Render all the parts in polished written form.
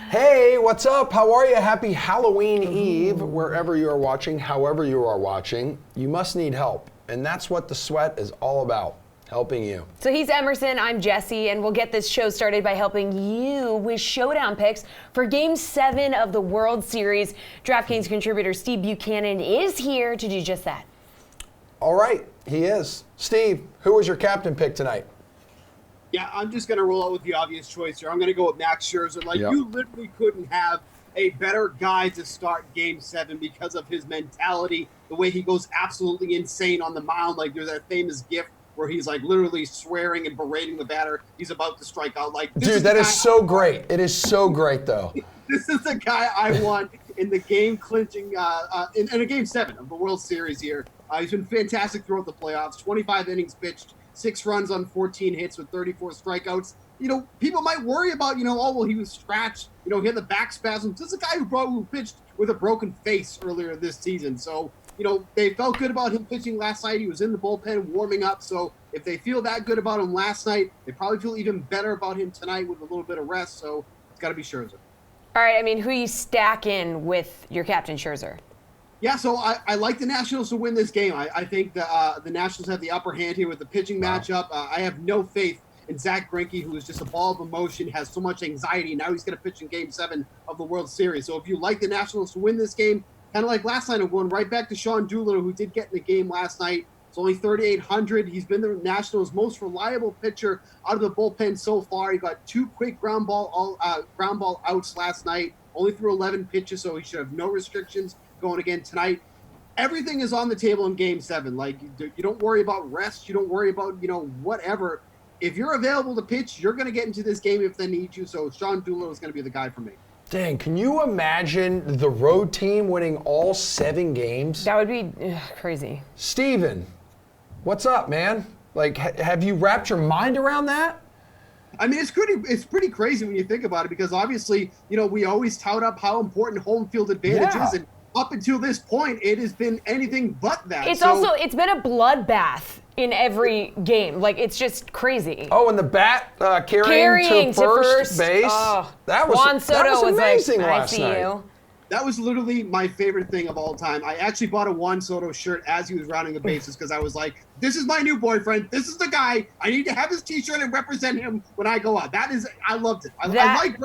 Hey, what's up? How are you? Happy Halloween Eve, wherever you are watching, however you are watching. You must need help, and that's what the sweat is all about, helping you. So he's Emerson, I'm Jessie, and we'll get this show started by helping you with Showdown picks for Game 7 of the World Series. DraftKings contributor Steve Buchanan is here to do just that. All right, he is. Steve, who was your captain pick tonight? Yeah, I'm just going to roll out with the obvious choice here. I'm going to go with Max Scherzer. You literally couldn't have a better guy to start Game 7 because of his mentality, the way he goes absolutely insane on the mound. Like, there's that famous gif where he's, like, literally swearing and berating the batter. He's about to strike out. Like, dude, that is so great. It is so great, though. This is the guy I want in the game-clinching in a Game 7 of the World Series here. He's been fantastic throughout the playoffs. 25 innings pitched, 6 runs on 14 hits with 34 strikeouts. You know, people might worry about, he was scratched. He had the back spasms. This is a guy who pitched with a broken face earlier this season. So, they felt good about him pitching last night. He was in the bullpen warming up. So if they feel that good about him last night, they probably feel even better about him tonight with a little bit of rest. So it's got to be Scherzer. All right, who you stack in with your captain Scherzer? Yeah, so I like the Nationals to win this game. I think the Nationals have the upper hand here with the pitching matchup. I have no faith in Zach Greinke, who is just a ball of emotion, has so much anxiety. Now he's going to pitch in Game 7 of the World Series. So if you like the Nationals to win this game, kind of like last night, I'm going right back to Sean Doolittle, who did get in the game last night. It's only 3,800. He's been the Nationals' most reliable pitcher out of the bullpen so far. He got 2 quick ground ball outs last night, only threw 11 pitches, so he should have no restrictions going again tonight. Everything is on the table in Game 7. Like, you don't worry about rest. You don't worry about, whatever. If you're available to pitch, you're going to get into this game if they need you. So Sean Doolittle is going to be the guy for me. Dang, can you imagine the road team winning all 7 games? That would be crazy. Steven, what's up, man? Like, have you wrapped your mind around that? It's pretty crazy when you think about it, because obviously, we always tout up how important home field advantage is, and up until this point, it has been anything but that. It's been a bloodbath in every game. Like, it's just crazy. Oh, and the bat carrying to first base. Oh, that was amazing last night. That was literally my favorite thing of all time. I actually bought a Juan Soto shirt as he was rounding the bases because I was like, this is my new boyfriend. This is the guy. I need to have his T-shirt and represent him when I go out. I loved it. I like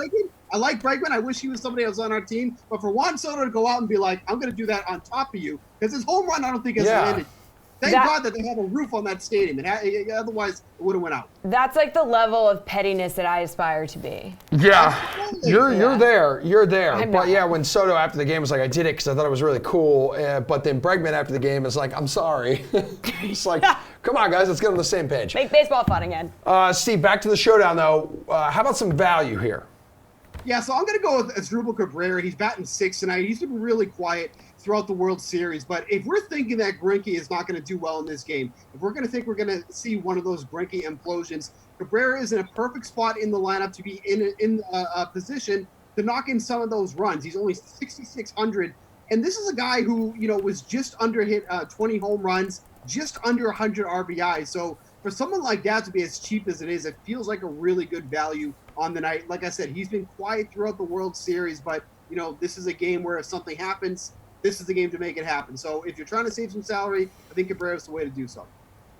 Bregman. I wish he was somebody else on our team. But for Juan Soto to go out and be like, I'm going to do that on top of you, because his home run I don't think has landed. Thank God that they have a roof on that stadium. Otherwise, it would have went out. That's like the level of pettiness that I aspire to be. Yeah, you're there. You're there. But yeah, when Soto after the game was like, I did it because I thought it was really cool. But then Bregman after the game is like, I'm sorry. It's like, come on, guys, let's get on the same page. Make baseball fun again. Steve, back to the showdown, though. How about some value here? Yeah, so I'm going to go with Asdrubal Cabrera. He's batting 6th tonight. He's been really quiet throughout the World Series. But if we're thinking that Greinke is not going to do well in this game, if we're going to think we're going to see one of those Greinke implosions, Cabrera is in a perfect spot in the lineup to be in a position to knock in some of those runs. He's only 6,600. And this is a guy who, was just under 20 home runs, just under 100 RBIs. So for someone like that to be as cheap as it is, it feels like a really good value on the night. Like I said, he's been quiet throughout the World Series, but, this is a game where if something happens, this is the game to make it happen. So if you're trying to save some salary, I think Cabrera's the way to do so. All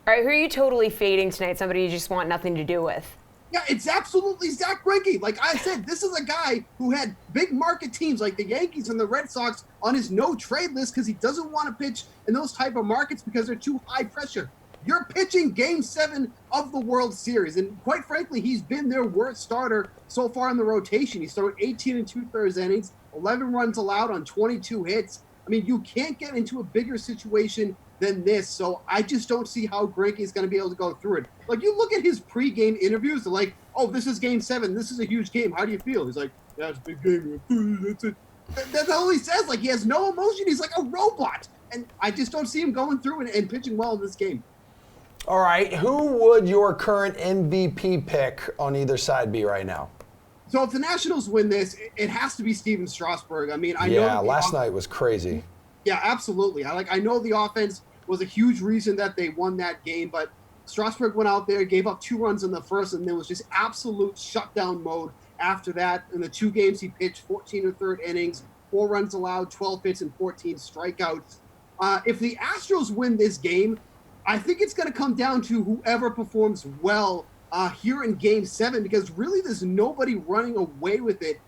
right, who are you totally fading tonight? Somebody you just want nothing to do with? Yeah, it's absolutely Zach Greinke. Like I said, this is a guy who had big market teams like the Yankees and the Red Sox on his no-trade list because he doesn't want to pitch in those type of markets because they're too high pressure. You're pitching Game 7 of the World Series, and quite frankly, he's been their worst starter so far in the rotation. He's thrown 18 2/3 innings, 11 runs allowed on 22 hits. You can't get into a bigger situation than this, so I just don't see how Greinke is going to be able to go through it. Like, you look at his pre-game interviews, they're like, oh, this is Game 7, this is a huge game, how do you feel? He's like, yeah, it's a big game, that's it. That's all he says. Like, he has no emotion, he's like a robot, and I just don't see him going through and pitching well in this game. All right, who would your current MVP pick on either side be right now? So if the Nationals win this, it has to be Steven Strasburg. I know. Yeah, last night was crazy. Yeah, absolutely. I know the offense was a huge reason that they won that game, but Strasburg went out there, gave up 2 runs in the first, and there was just absolute shutdown mode after that. In the 2 games, he pitched 14 1/3 innings, 4 runs allowed, 12 hits, and 14 strikeouts. If the Astros win this game, I think it's going to come down to whoever performs well here in Game 7, because really there's nobody running away with it.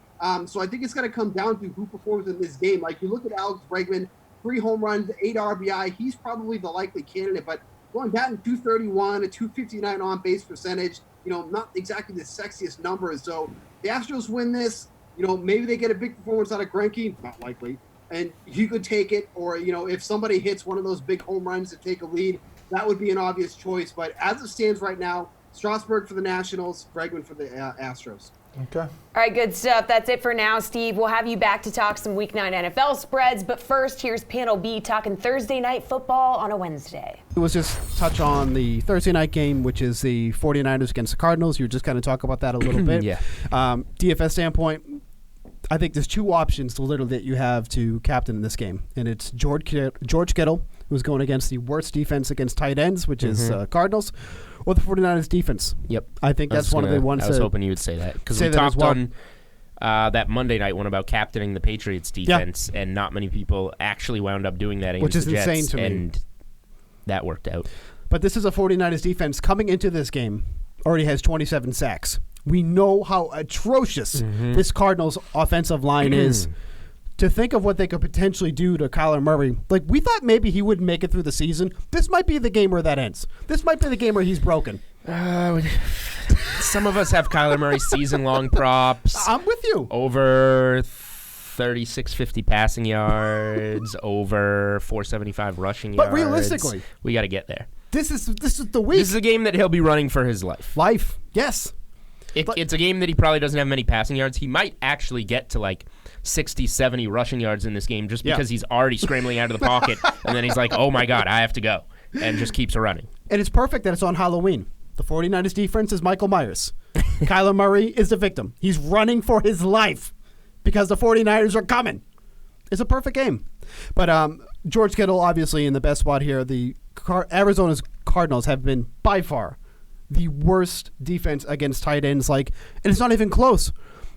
So I think it's going to come down to who performs in this game. Like, you look at Alex Bregman, 3 home runs, 8 RBI. He's probably the likely candidate, but going batting .231, a .259 on-base percentage, not exactly the sexiest numbers. So the Astros win this. Maybe they get a big performance out of Greinke, not likely, and he could take it. Or, if somebody hits one of those big home runs to take a lead, that would be an obvious choice. But as it stands right now, Strasburg for the Nationals, Bregman for the Astros. Okay. All right, good stuff. That's it for now, Steve. We'll have you back to talk some Week 9 NFL spreads. But first, here's Panel B talking Thursday night football on a Wednesday. Let's just touch on the Thursday night game, which is the 49ers against the Cardinals. You were just kind of talk about that a little bit. Yeah. DFS standpoint, I think there's 2 options literally that you have to captain in this game. And it's George Kittle, who's going against the worst defense against tight ends, which is Cardinals, or the 49ers defense. Yep. I think that's one of the ones I was hoping you would say that. Because we talked on that Monday night one about captaining the Patriots defense, and not many people actually wound up doing that against which is the Jets, insane to me. And that worked out. But this is a 49ers defense coming into this game, already has 27 sacks. We know how atrocious this Cardinals offensive line is. To think of what they could potentially do to Kyler Murray, like, we thought maybe he wouldn't make it through the season. This might be the game where that ends. This might be the game where he's broken. Some of us have Kyler Murray season-long props. I'm with you. Over 3,650 passing yards, over 475 rushing yards. But realistically, we got to get there. This is the week. This is a game that he'll be running for his life. Yes. It's a game that he probably doesn't have many passing yards. He might actually get to like 60, 70 rushing yards in this game just because he's already scrambling out of the pocket, and then he's like, oh my God, I have to go, and just keeps running. And it's perfect that it's on Halloween. The 49ers defense is Michael Myers. Kyler Murray is the victim. He's running for his life because the 49ers are coming. It's a perfect game. But George Kittle, obviously, in the best spot here. The Arizona's Cardinals have been, by far, the worst defense against tight ends. And it's not even close.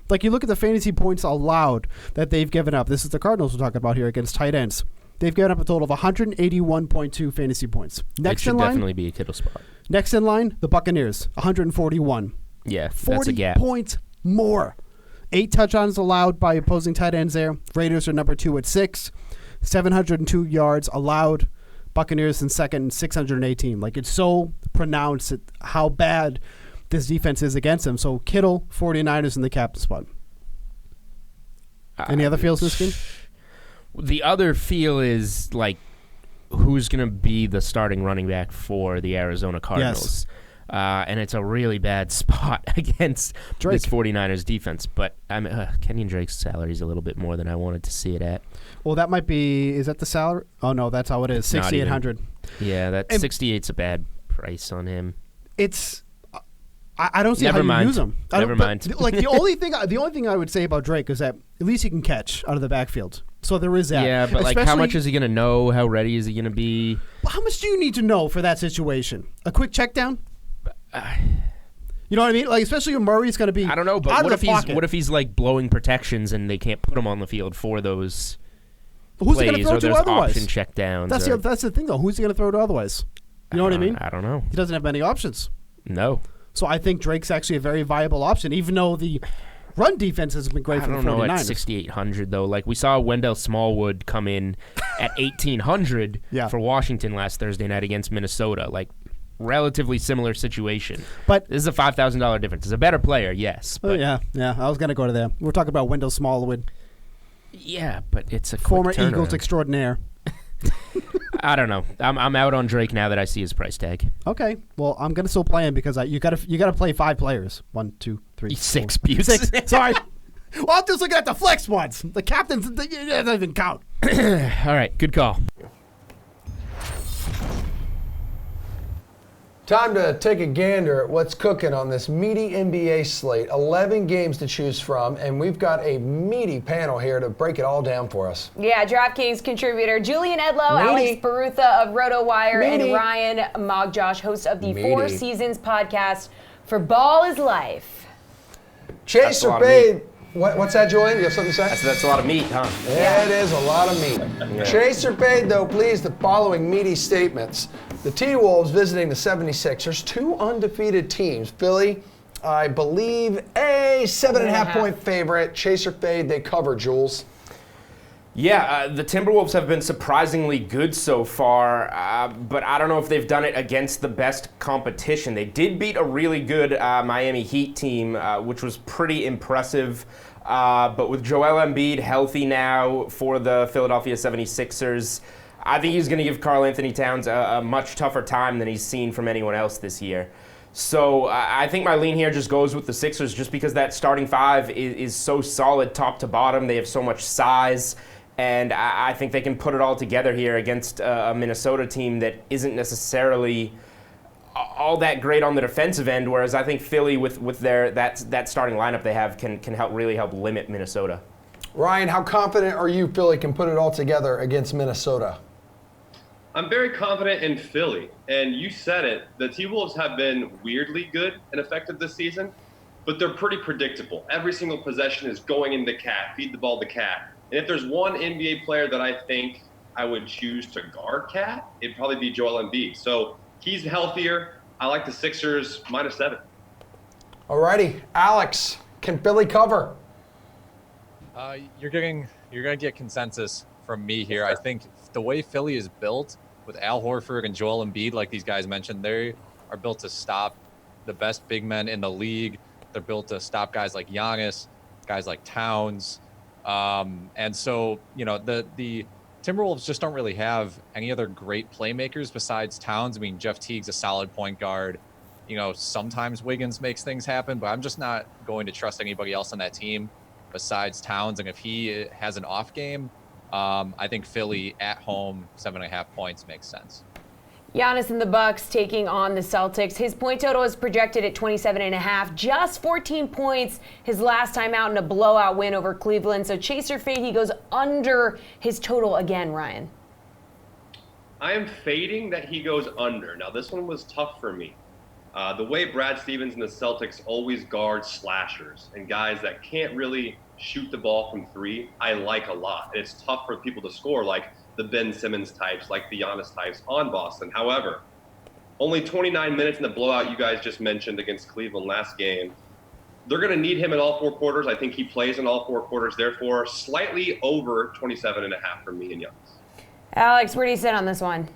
Like, you look at the fantasy points allowed that they've given up. This is the Cardinals we're talking about here against tight ends. They've given up a total of 181.2 fantasy points. Next in line, definitely be a Kittle spot. Next in line, the Buccaneers, 141. Yeah, that's a gap. 40 points more. 8 touchdowns allowed by opposing tight ends there. Raiders are number 2 at 6. 702 yards allowed. Buccaneers in second, 618. Like, it's so pronounced how bad this defense is against them. So Kittle, 49ers in the captain spot. Any other feels in this game? The other feel is, like, who's going to be the starting running back for the Arizona Cardinals. Yes. And it's a really bad spot against this 49ers defense. But Kenyon Drake's salary is a little bit more than I wanted to see it at. Well, that might be – is that the salary? Oh, no, that's how it is, $6,800. Yeah, that 68's a bad price on him. It's I don't see how you use him. Never mind. Like, the only thing I would say about Drake is that at least he can catch out of the backfield. So there is that. Yeah, but like, how much is he going to know? How ready is he going to be? Well, how much do you need to know for that situation? A quick check down? You know what I mean? Like, especially when Murray's going to be I don't know, but out what of the pocket. What if he's like blowing protections and they can't put him on the field for those who's he going to throw or to those otherwise? Option check downs. That's the thing, though. Who's he going to throw to otherwise? You know what I mean? I don't know. He doesn't have many options. No. So I think Drake's actually a very viable option, even though the run defense has been great for the 49ers. I don't know at 6,800, though. Like, we saw Wendell Smallwood come in at 1,800 for Washington last Thursday night against Minnesota. Like, relatively similar situation. But this is a $5,000 difference. He's a better player, yes. But yeah. I was going to go to there. We're talking about Wendell Smallwood. Yeah, but it's a former quick turnaround. Eagles extraordinaire. I don't know. I'm out on Drake now that I see his price tag. Okay. Well, I'm gonna still play him because you gotta play 5 players. 1, 2, 3, 6. 4, 6. Sorry. Well, I'm just looking at the flex ones. The captains, they don't even count. All right. Good call. Time to take a gander at what's cooking on this meaty NBA slate. 11 games to choose from, and we've got a meaty panel here to break it all down for us. Yeah, DraftKings contributor Julian Edlow, Alex Barutha of RotoWire, and Ryan Mogjosh, host of the Four Seasons podcast for Ball is Life. Chase or fade? What's that, Julian? You have something to say? That's a lot of meat, huh? It is a lot of meat. Yeah. Chase or fade, though, please, the following meaty statements. The T-Wolves visiting the 76ers, 2 undefeated teams. Philly, I believe, a 7.5 point favorite. Chase or fade, they cover, Jules. Yeah, the Timberwolves have been surprisingly good so far, but I don't know if they've done it against the best competition. They did beat a really good Miami Heat team, which was pretty impressive. But with Joel Embiid healthy now for the Philadelphia 76ers, I think he's going to give Karl Anthony Towns a much tougher time than he's seen from anyone else this year. So I think my lean here just goes with the Sixers just because that starting five is so solid top to bottom. They have so much size. And I think they can put it all together here against a Minnesota team that isn't necessarily all that great on the defensive end, whereas I think Philly with their that starting lineup they have can really help limit Minnesota. Ryan, how confident are you Philly can put it all together against Minnesota? I'm very confident in Philly, and you said it. The T-Wolves have been weirdly good and effective this season, but they're pretty predictable. Every single possession is going into Cat, feed the ball to Cat. And if there's one NBA player that I think I would choose to guard Cat, it'd probably be Joel Embiid. So he's healthier. I like the Sixers -7. All righty. Alex, can Philly cover? You're gonna get consensus from me here. I think the way Philly is built with Al Horford and Joel Embiid, like these guys mentioned, they are built to stop the best big men in the league. They're built to stop guys like Giannis, guys like Towns. And so, the Timberwolves just don't really have any other great playmakers besides Towns. I mean, Jeff Teague's a solid point guard. Sometimes Wiggins makes things happen, but I'm just not going to trust anybody else on that team besides Towns. And if he has an off game, I think Philly at home, 7.5 points makes sense. Giannis and the Bucks taking on the Celtics. His point total is projected at 27.5, just 14 points his last time out in a blowout win over Cleveland. So chase or fade, he goes under his total again, Ryan. I am fading that he goes under. Now, this one was tough for me. The way Brad Stevens and the Celtics always guard slashers and guys that can't really shoot the ball from three, I like a lot. And it's tough for people to score, like the Ben Simmons types, like the Giannis types on Boston. However, only 29 minutes in the blowout you guys just mentioned against Cleveland last game. They're going to need him in all 4 quarters. I think he plays in all 4 quarters, therefore slightly over 27.5 for me and Giannis. Alex, where do you sit on this one?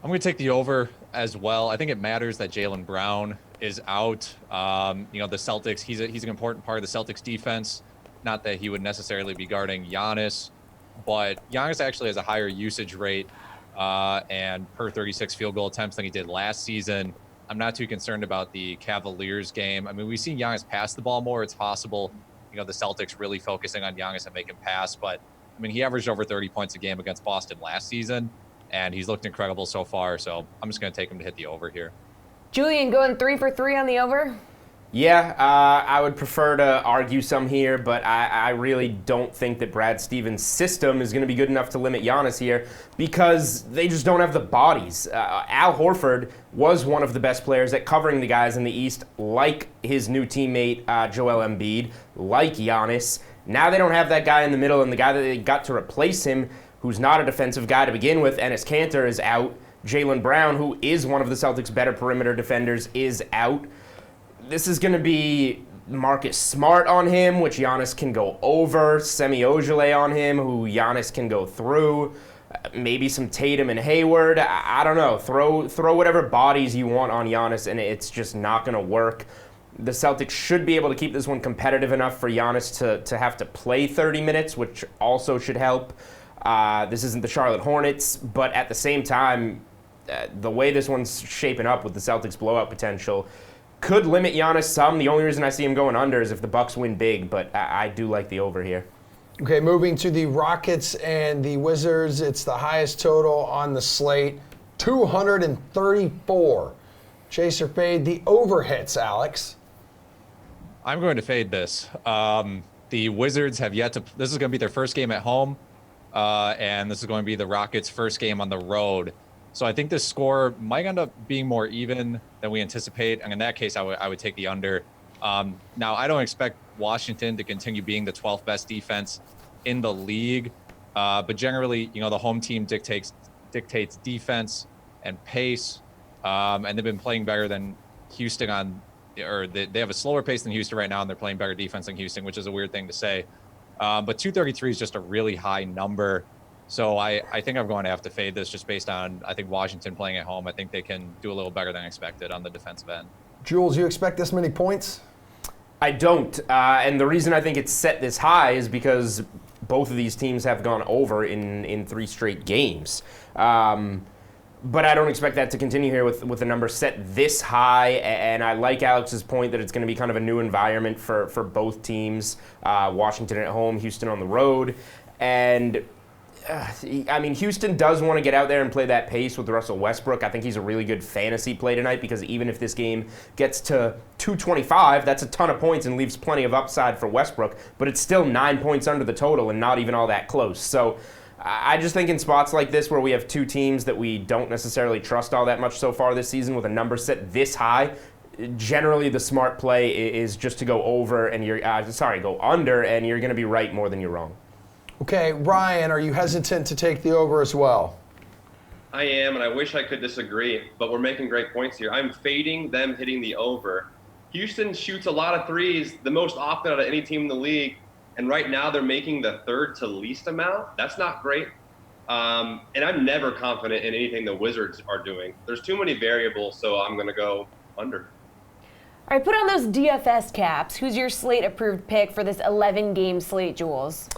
I'm going to take the over as well. I think it matters that Jaylen Brown is out. The Celtics, he's an important part of the Celtics defense. Not that he would necessarily be guarding Giannis, but Giannis actually has a higher usage rate and per 36 field goal attempts than he did last season. I'm not too concerned about the Cavaliers game. I mean, we've seen Giannis pass the ball more. It's possible, the Celtics really focusing on Giannis and make him pass. But, I mean, he averaged over 30 points a game against Boston last season, and he's looked incredible so far. So I'm just going to take him to hit the over here. Julian, going 3 for 3 on the over? Yeah, I would prefer to argue some here, but I really don't think that Brad Stevens' system is going to be good enough to limit Giannis here because they just don't have the bodies. Al Horford was one of the best players at covering the guys in the East, like his new teammate Joel Embiid, like Giannis. Now they don't have that guy in the middle, and the guy that they got to replace him, who's not a defensive guy to begin with, Enes Kanter, is out. Jaylen Brown, who is one of the Celtics' better perimeter defenders, is out. This is going to be Marcus Smart on him, which Giannis can go over. Semi Ojeleye on him, who Giannis can go through. Maybe some Tatum and Hayward. I don't know. Throw whatever bodies you want on Giannis, and it's just not going to work. The Celtics should be able to keep this one competitive enough for Giannis to have to play 30 minutes, which also should help. This isn't the Charlotte Hornets, but at the same time, the way this one's shaping up with the Celtics' blowout potential could limit Giannis some. The only reason I see him going under is if the Bucks win big, but I do like the over here. Okay, moving to the Rockets and the Wizards. It's the highest total on the slate, 234. Chase or fade, the over hits, Alex. I'm going to fade this. The Wizards have yet to, this is going to be their first game at home, and this is going to be the Rockets' first game on the road. So I think this score might end up being more even than we anticipate. And in that case, I would take the under. Now, I don't expect Washington to continue being the 12th best defense in the league, but generally, the home team dictates defense and pace, and they've been playing better than Houston they have a slower pace than Houston right now, and they're playing better defense than Houston, which is a weird thing to say. But 233 is just a really high number. So I think I'm going to have to fade this just based on, I think, Washington playing at home. I think they can do a little better than expected on the defensive end. Jules, you expect this many points? I don't. And the reason I think it's set this high is because both of these teams have gone over in 3 straight games. But I don't expect that to continue here with the number set this high. And I like Alex's point that it's going to be kind of a new environment for both teams. Washington at home, Houston on the road. And Houston does want to get out there and play that pace with Russell Westbrook. I think he's a really good fantasy play tonight because even if this game gets to 225, that's a ton of points and leaves plenty of upside for Westbrook, but it's still 9 points under the total and not even all that close. So I just think in spots like this where we have 2 teams that we don't necessarily trust all that much so far this season with a number set this high, generally the smart play is just to go over and go under, and you're going to be right more than you're wrong. Okay, Ryan, are you hesitant to take the over as well? I am, and I wish I could disagree, but we're making great points here. I'm fading them hitting the over. Houston shoots a lot of threes, the most often out of any team in the league, and right now they're making the 3rd to least amount. That's not great. And I'm never confident in anything the Wizards are doing. There's too many variables, so I'm going to go under. All right, put on those DFS caps. Who's your slate-approved pick for this 11-game slate, Jules?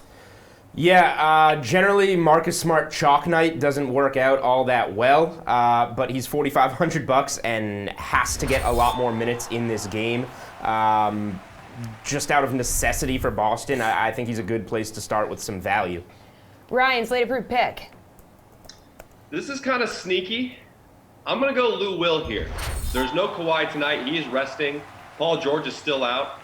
Yeah, generally Marcus Smart chalk night doesn't work out all that well, but he's $4,500 and has to get a lot more minutes in this game. Just out of necessity for Boston, I think he's a good place to start with some value. Ryan, slate-approved pick. This is kind of sneaky. I'm going to go Lou Will here. There's no Kawhi tonight. He is resting. Paul George is still out.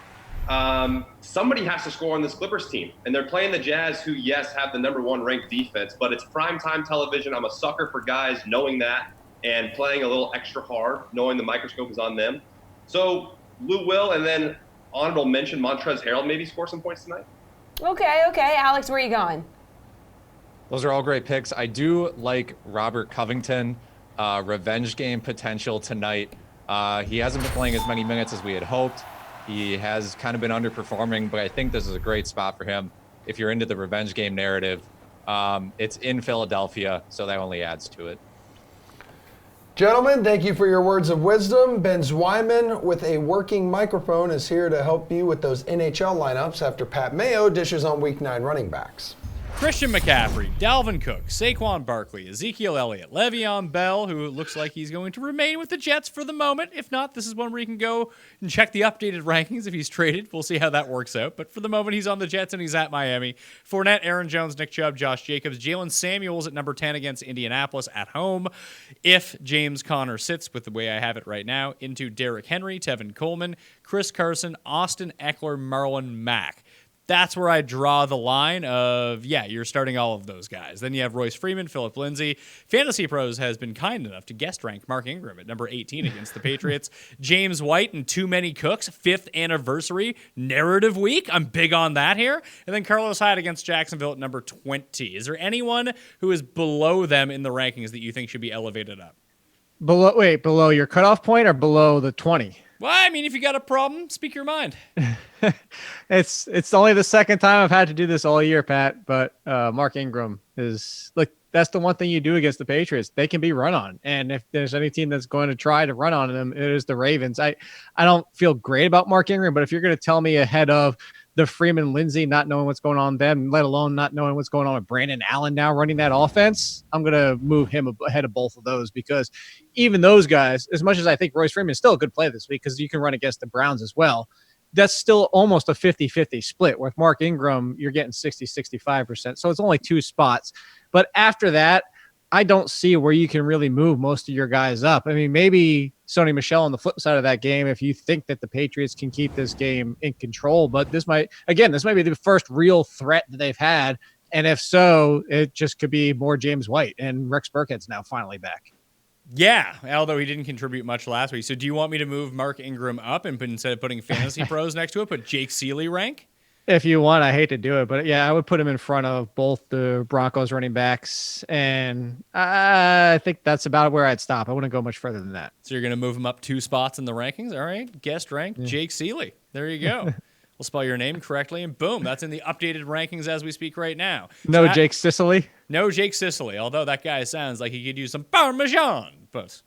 Somebody has to score on this Clippers team, and they're playing the Jazz, who, yes, have the number 1 ranked defense, but it's primetime television. I'm a sucker for guys knowing that and playing a little extra hard, knowing the microscope is on them. So Lou Will, and then honorable mention, Montrezl Harrell maybe score some points tonight. Okay. Alex, where are you going? Those are all great picks. I do like Robert Covington, revenge game potential tonight. He hasn't been playing as many minutes as we had hoped. He has kind of been underperforming, but I think this is a great spot for him if you're into the revenge game narrative. It's in Philadelphia, so that only adds to it. Gentlemen, thank you for your words of wisdom. Ben Zwyman with a working microphone is here to help you with those NHL lineups after Pat Mayo dishes on Week 9 running backs. Christian McCaffrey, Dalvin Cook, Saquon Barkley, Ezekiel Elliott, Le'Veon Bell, who looks like he's going to remain with the Jets for the moment. If not, this is one where you can go and check the updated rankings if he's traded. We'll see how that works out. But for the moment, he's on the Jets and he's at Miami. Fournette, Aaron Jones, Nick Chubb, Josh Jacobs, Jalen Samuels at number 10 against Indianapolis at home. If James Conner sits, with the way I have it right now, into Derrick Henry, Tevin Coleman, Chris Carson, Austin Eckler, Marlon Mack. That's where I draw the line of, you're starting all of those guys. Then you have Royce Freeman, Phillip Lindsay. Fantasy Pros has been kind enough to guest rank Mark Ingram at number 18 against the Patriots. James White and Too Many Cooks, 5th anniversary narrative week. I'm big on that here. And then Carlos Hyde against Jacksonville at number 20. Is there anyone who is below them in the rankings that you think should be elevated up? Below your cutoff point or below the 20? Well, I mean, if you got a problem, speak your mind. It's only the second time I've had to do this all year, Pat, but Mark Ingram is that's the one thing you do against the Patriots. They can be run on. And if there's any team that's going to try to run on them, it is the Ravens. I don't feel great about Mark Ingram, but if you're going to tell me ahead of the Freeman Lindsay, not knowing what's going on with them, let alone not knowing what's going on with Brandon Allen now running that offense, I'm going to move him ahead of both of those, because even those guys, as much as I think Royce Freeman is still a good play this week because you can run against the Browns as well, that's still almost a 50-50 split. With Mark Ingram, you're getting 60-65%. So it's only 2 spots. But after that, I don't see where you can really move most of your guys up. I mean, maybe Sony Michel on the flip side of that game, if you think that the Patriots can keep this game in control. But this might be the first real threat that they've had. And if so, it just could be more James White, and Rex Burkhead's now finally back. Yeah, although he didn't contribute much last week. So do you want me to move Mark Ingram up and instead of putting Fantasy Pros next to it, put Jake Seeley rank? If you want, I hate to do it, but yeah, I would put him in front of both the Broncos running backs, and I think that's about where I'd stop. I wouldn't go much further than that. So you're going to move him up 2 spots in the rankings? All right, guest rank, Jake Seeley. There you go. We'll spell your name correctly, and boom, that's in the updated rankings as we speak right now. No Jake Sicily? No Jake Sicily, although that guy sounds like he could use some Parmesan. But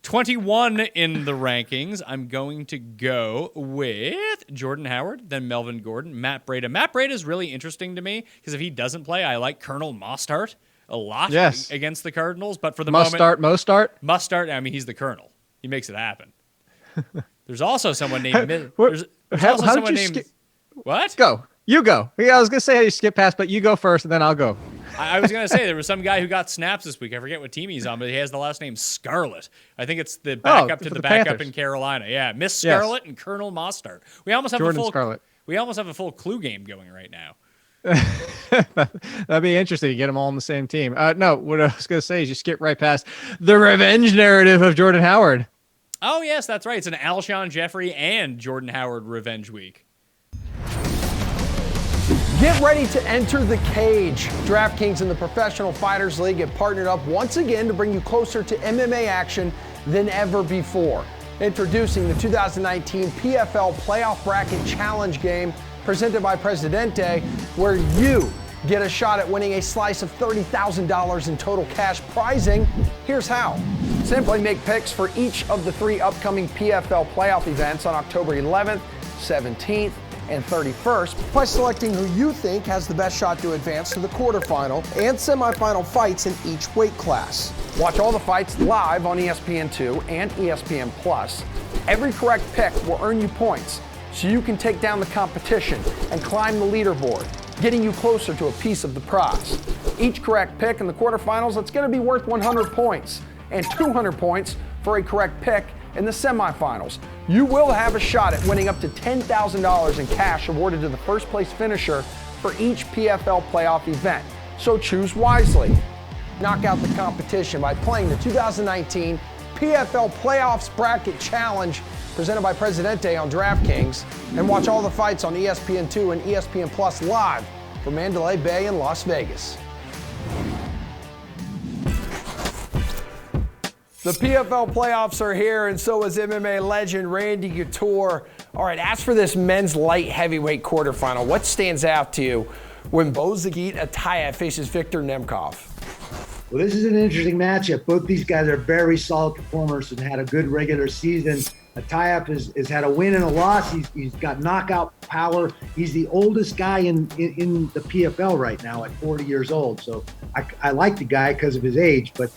21 in the rankings, I'm going to go with Jordan Howard, then Melvin Gordon, Matt Breida. Matt Breida is really interesting to me because if he doesn't play, I like Colonel Mostart a lot against the Cardinals. But for the moment, Mostart. I mean, he's the Colonel. He makes it happen. There's also someone named. What? Go. You go. Yeah, I was gonna say how you skip past, but you go first, and then I'll go. I was going to say there was some guy who got snaps this week. I forget what team he's on, but he has the last name Scarlett. I think it's the backup to the backup Panthers in Carolina. Yeah, Miss Scarlett and Colonel Mostart. We almost have a full clue game going right now. That'd be interesting to get them all on the same team. No, what I was going to say is you skip right past the revenge narrative of Jordan Howard. Oh, yes, that's right. It's an Alshon Jeffrey and Jordan Howard revenge week. Get ready to enter the cage. DraftKings and the Professional Fighters League have partnered up once again to bring you closer to MMA action than ever before. Introducing the 2019 PFL Playoff Bracket Challenge game presented by Presidente, where you get a shot at winning a slice of $30,000 in total cash prizing. Here's how. Simply make picks for each of the 3 upcoming PFL playoff events on October 11th, 17th, and 31st by selecting who you think has the best shot to advance to the quarterfinal and semifinal fights in each weight class. Watch all the fights live on ESPN2 and ESPN Plus. Every correct pick will earn you points so you can take down the competition and climb the leaderboard, getting you closer to a piece of the prize. Each correct pick in the quarterfinals, that's going to be worth 100 points and 200 points for a correct pick in the semifinals. You will have a shot at winning up to $10,000 in cash awarded to the first place finisher for each PFL playoff event. So choose wisely. Knock out the competition by playing the 2019 PFL Playoffs Bracket Challenge presented by Presidente on DraftKings, and watch all the fights on ESPN2 and ESPN Plus live from Mandalay Bay in Las Vegas. The PFL playoffs are here, and so is MMA legend Randy Couture. All right, as for this men's light heavyweight quarterfinal, what stands out to you when Bozagit Atayev faces Victor Nemkov? Well, this is an interesting matchup. Both these guys are very solid performers and had a good regular season. Atayev has had a win and a loss. He's got knockout power. He's the oldest guy in the PFL right now at 40 years old. So I like the guy because of his age, but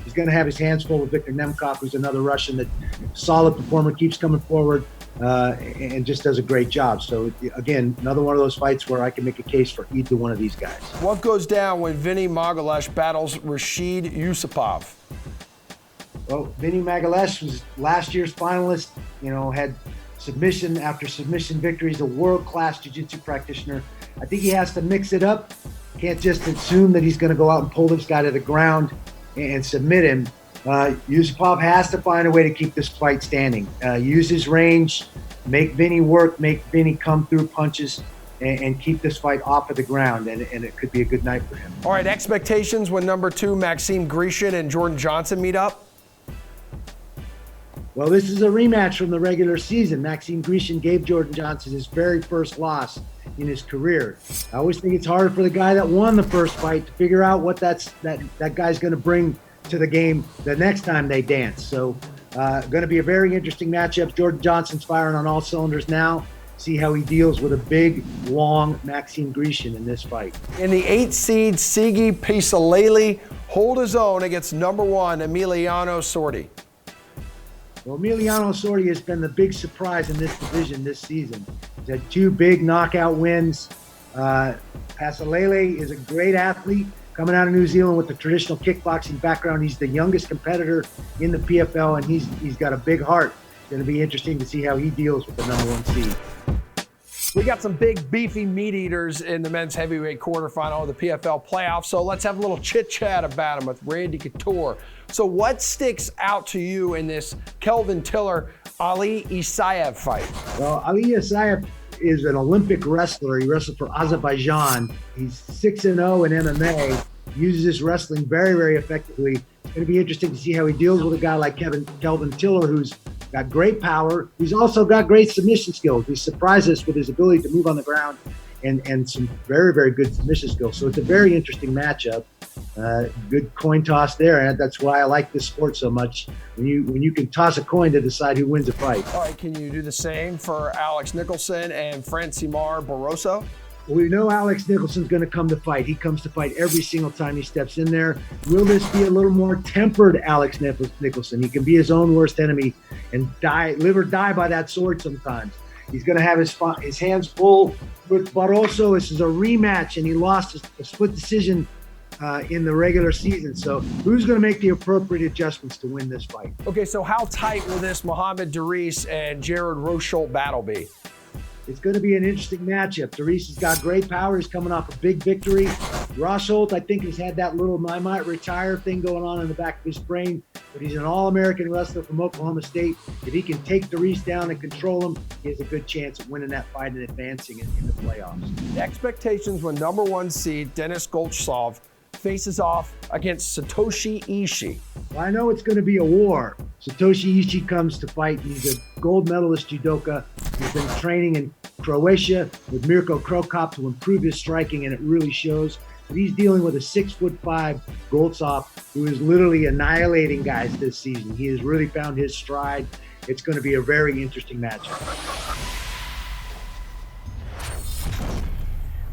he's going to have his hands full with Victor Nemkov, who's another Russian that solid performer, keeps coming forward and just does a great job. So again, another one of those fights where I can make a case for either one of these guys. What goes down when Vinny Magalesh battles Rashid Yusupov? Well, Vinny Magalesh was last year's finalist, had submission after submission victories, a world-class jiu-jitsu practitioner. I think he has to mix it up. Can't just assume that he's going to go out and pull this guy to the ground and submit him. Yusupov has to find a way to keep this fight standing. Use his range, make Vinny work, make Vinny come through punches, and keep this fight off of the ground, and it could be a good night for him. All right, expectations when number 2 Maxime Grishin and Jordan Johnson meet up? Well, this is a rematch from the regular season. Maxime Grishin gave Jordan Johnson his very first loss in his career. I always think it's hard for the guy that won the first fight to figure out what that guy's going to bring to the game the next time they dance. So going to be a very interesting matchup. Jordan Johnson's firing on all cylinders now. See how he deals with a big, long Maxime Grishin in this fight. In the 8th seed, Sigi Pisalele hold his own against number 1 Emiliano Sordi. Well, Emiliano Sordi has been the big surprise in this division this season. He's had 2 big knockout wins. Pisalele is a great athlete coming out of New Zealand with the traditional kickboxing background. He's the youngest competitor in the PFL, and he's got a big heart. It's going to be interesting to see how he deals with the number 1 seed. We got some big, beefy meat eaters in the men's heavyweight quarterfinal of the PFL playoffs, so let's have a little chit-chat about them with Randy Couture. So what sticks out to you in this Kelvin Tiller-Ali Isaev fight? Well, Ali Isaev is an Olympic wrestler. He wrestled for Azerbaijan. He's 6-0 in MMA, uses his wrestling very, very effectively. It's going to be interesting to see how he deals with a guy like Kelvin Tiller, who's got great power. He's also got great submission skills. He surprised us with his ability to move on the ground and some very, very good submission skills. So it's a very interesting matchup. Good coin toss there, and that's why I like this sport so much. When you can toss a coin to decide who wins a fight. All right, can you do the same for Alex Nicholson and Francimar Barroso? We know Alex Nicholson's going to come to fight. He comes to fight every single time he steps in there. Will this be a little more tempered Alex Nicholson? He can be his own worst enemy and live or die by that sword sometimes. He's going to have his hands full with Barroso. This is a rematch, and he lost a split decision in the regular season. So who's going to make the appropriate adjustments to win this fight? Okay, so how tight will this Mohamed Daris and Jared Rosholt battle be? It's going to be an interesting matchup. Daris has got great power. He's coming off a big victory. Rosholt, I think, has had that little I might retire thing going on in the back of his brain, but he's an All-American wrestler from Oklahoma State. If he can take Daris down and control him, he has a good chance of winning that fight and advancing in the playoffs. The expectations when number 1 seed Denis Goltsov faces off against Satoshi Ishii. Well, I know it's going to be a war. Satoshi Ishii comes to fight. He's a gold medalist judoka. He's been training in Croatia with Mirko Krokop to improve his striking, and it really shows. But he's dealing with a 6'5" Goltsov who is literally annihilating guys this season. He has really found his stride. It's going to be a very interesting matchup.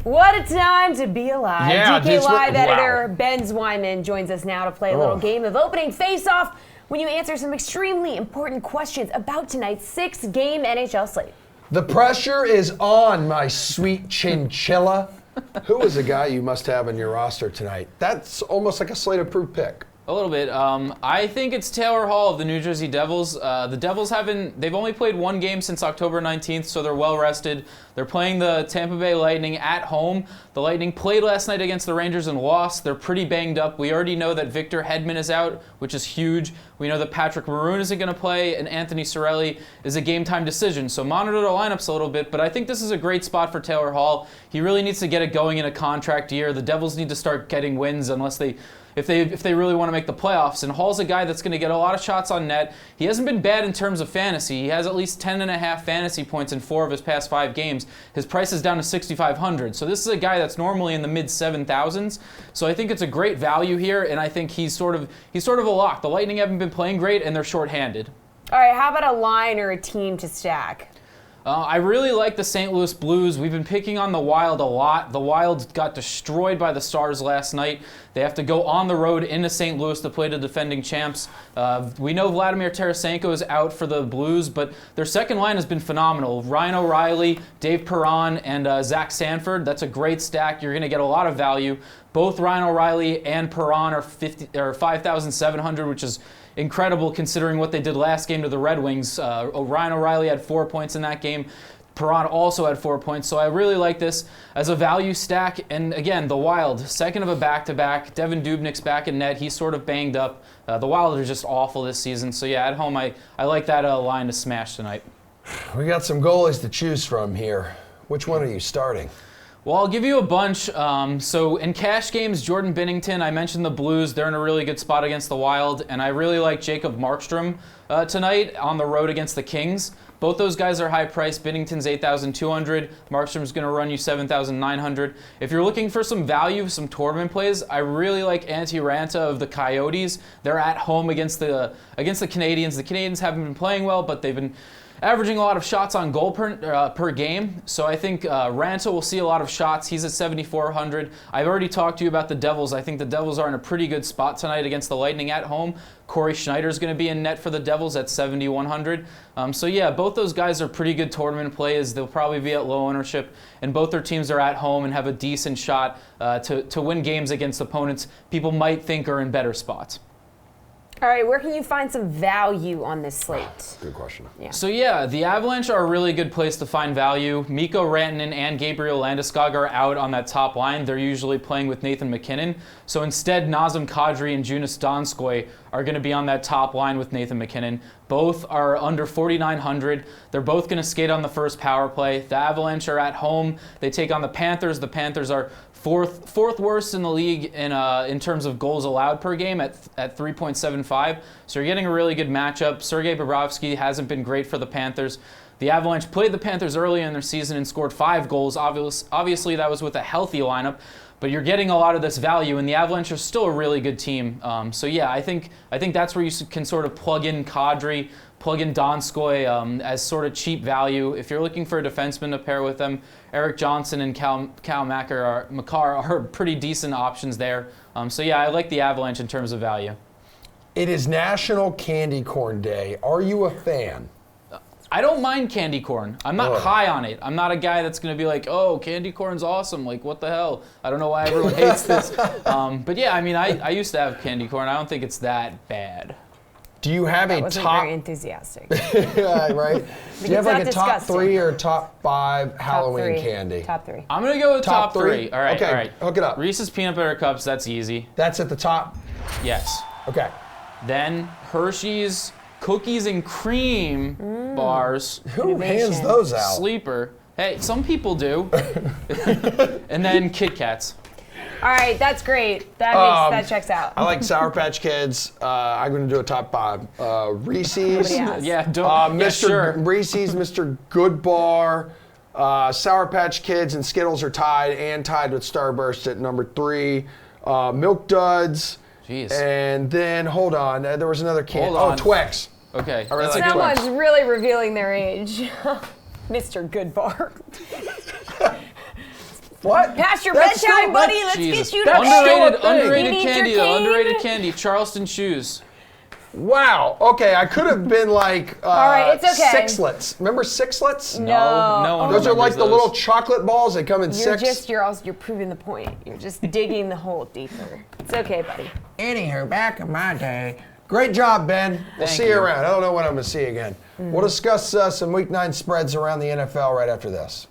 What a time to be alive. Yeah, DK Live editor wow. Ben Zwyman joins us now to play a little game of opening face-off when you answer some extremely important questions about tonight's 6-game NHL slate. The pressure is on, my sweet chinchilla. Who is a guy you must have on your roster tonight? That's almost like a slate-approved pick. A little bit. I think it's Taylor Hall of the New Jersey Devils. The Devils they've only played one game since October 19th, so they're well rested. They're playing the Tampa Bay Lightning at home. The Lightning played last night against the Rangers and lost. They're pretty banged up. We already know that Victor Hedman is out, which is huge. We know that Patrick Maroon isn't going to play, and Anthony Cirelli is a game-time decision. So monitor the lineups a little bit, but I think this is a great spot for Taylor Hall. He really needs to get it going in a contract year. The Devils need to start getting wins if they really want to make the playoffs. And Hall's a guy that's going to get a lot of shots on net. He hasn't been bad in terms of fantasy. He has at least 10.5 fantasy points in 4 of his past 5 games. His price is down to $6,500. So this is a guy that's normally in the mid-7,000s. So I think it's a great value here, and I think he's sort of a lock. The Lightning haven't been playing great, and they're shorthanded. All right, how about a line or a team to stack? I really like the St. Louis Blues. We've been picking on the Wild a lot. The Wild got destroyed by the Stars last night. They have to go on the road into St. Louis to play the defending champs. We know Vladimir Tarasenko is out for the Blues, but their second line has been phenomenal. Ryan O'Reilly, Dave Perron, and Zach Sanford. That's a great stack. You're going to get a lot of value. Both Ryan O'Reilly and Perron are 5,700, which is incredible considering what they did last game to the Red Wings. Ryan O'Reilly had 4 points in that game. Perron also had 4 points. So I really like this as a value stack. And again, the Wild, second of a back-to-back. Devin Dubnyk's back in net. He's sort of banged up. The Wild are just awful this season. So yeah, at home, I like that line to smash tonight. We got some goalies to choose from here. Which one are you starting? Well, I'll give you a bunch. So in cash games, Jordan Binnington, I mentioned the Blues. They're in a really good spot against the Wild. And I really like Jacob Markstrom tonight on the road against the Kings. Both those guys are high priced. Binnington's 8,200. Markstrom's going to run you 7,900. If you're looking for some value, some tournament plays, I really like Antti Ranta of the Coyotes. They're at home against the Canadiens. The Canadiens haven't been playing well, but they've been averaging a lot of shots on goal per game. So I think Ranta will see a lot of shots. He's at 7,400. I've already talked to you about the Devils. I think the Devils are in a pretty good spot tonight against the Lightning at home. Corey Schneider's going to be in net for the Devils at 7,100. So yeah, both those guys are pretty good tournament plays. They'll probably be at low ownership, and both their teams are at home and have a decent shot to win games against opponents people might think are in better spots. All right, where can you find some value on this slate? Good question. Yeah. So the Avalanche are a really good place to find value. Mikko Rantanen and Gabriel Landeskog are out on that top line. They're usually playing with Nathan MacKinnon. So instead, Nazem Kadri and Jonas Donskoy are going to be on that top line with Nathan MacKinnon. Both are under 4,900. They're both going to skate on the first power play. The Avalanche are at home. They take on the Panthers. The Panthers are fourth worst in the league in terms of goals allowed per game at 3.75. So you're getting a really good matchup. Sergei Bobrovsky hasn't been great for the Panthers. The Avalanche played the Panthers early in their season and scored 5 goals. Obviously, that was with a healthy lineup, but you're getting a lot of this value, and the Avalanche are still a really good team. I think that's where you can sort of plug in Kadri, plug in Donskoy as sort of cheap value. If you're looking for a defenseman to pair with them, Eric Johnson and Cal Makar are pretty decent options there. I like the Avalanche in terms of value. It is National Candy Corn Day. Are you a fan? I don't mind candy corn. I'm not high on it. I'm not a guy that's going to be like, oh, candy corn's awesome. Like, what the hell? I don't know why everyone hates this. I used to have candy corn. I don't think it's that bad. Do you have That a wasn't top? very enthusiastic. Yeah, right. Do you have like a top disgusting. 3 or top 5 Halloween Top 3. candy? Top 3. I'm going to go with top 3. three? All right, Okay, all right. hook it up. Reese's Peanut Butter Cups, that's easy. That's at the top? Yes. Okay. Then Hershey's Cookies and Cream bars. Who hands those out? Sleeper. Hey, some people do. And then Kit Kats. All right, that's great. That checks out. I like Sour Patch Kids. I'm going to do a top 5. Reese's. Nobody has. Reese's, Mr. Good Bar, Sour Patch Kids and Skittles are tied with Starburst at number 3. Milk Duds. Jeez. And then, hold on, there was another candy. Hold on. Twix. Okay. I really like Someone's Twix. really revealing their age. Mr. Good Bar. What? Past your That's bedtime, so buddy. much- Let's Jesus. get you to bed. Underrated You need candy, your though. cane? Underrated candy. Charleston shoes. Wow. Okay, I could have been like All right, it's okay. Sixlets. Remember Sixlets? No one Those are like remembers the little chocolate balls. They come in six. You're proving the point. You're just digging the hole deeper. It's okay, buddy. Anywho, back in my day. Great job, Ben. We'll see you around. I don't know when I'm going to see you again. We'll discuss some Week 9 spreads around the NFL right after this.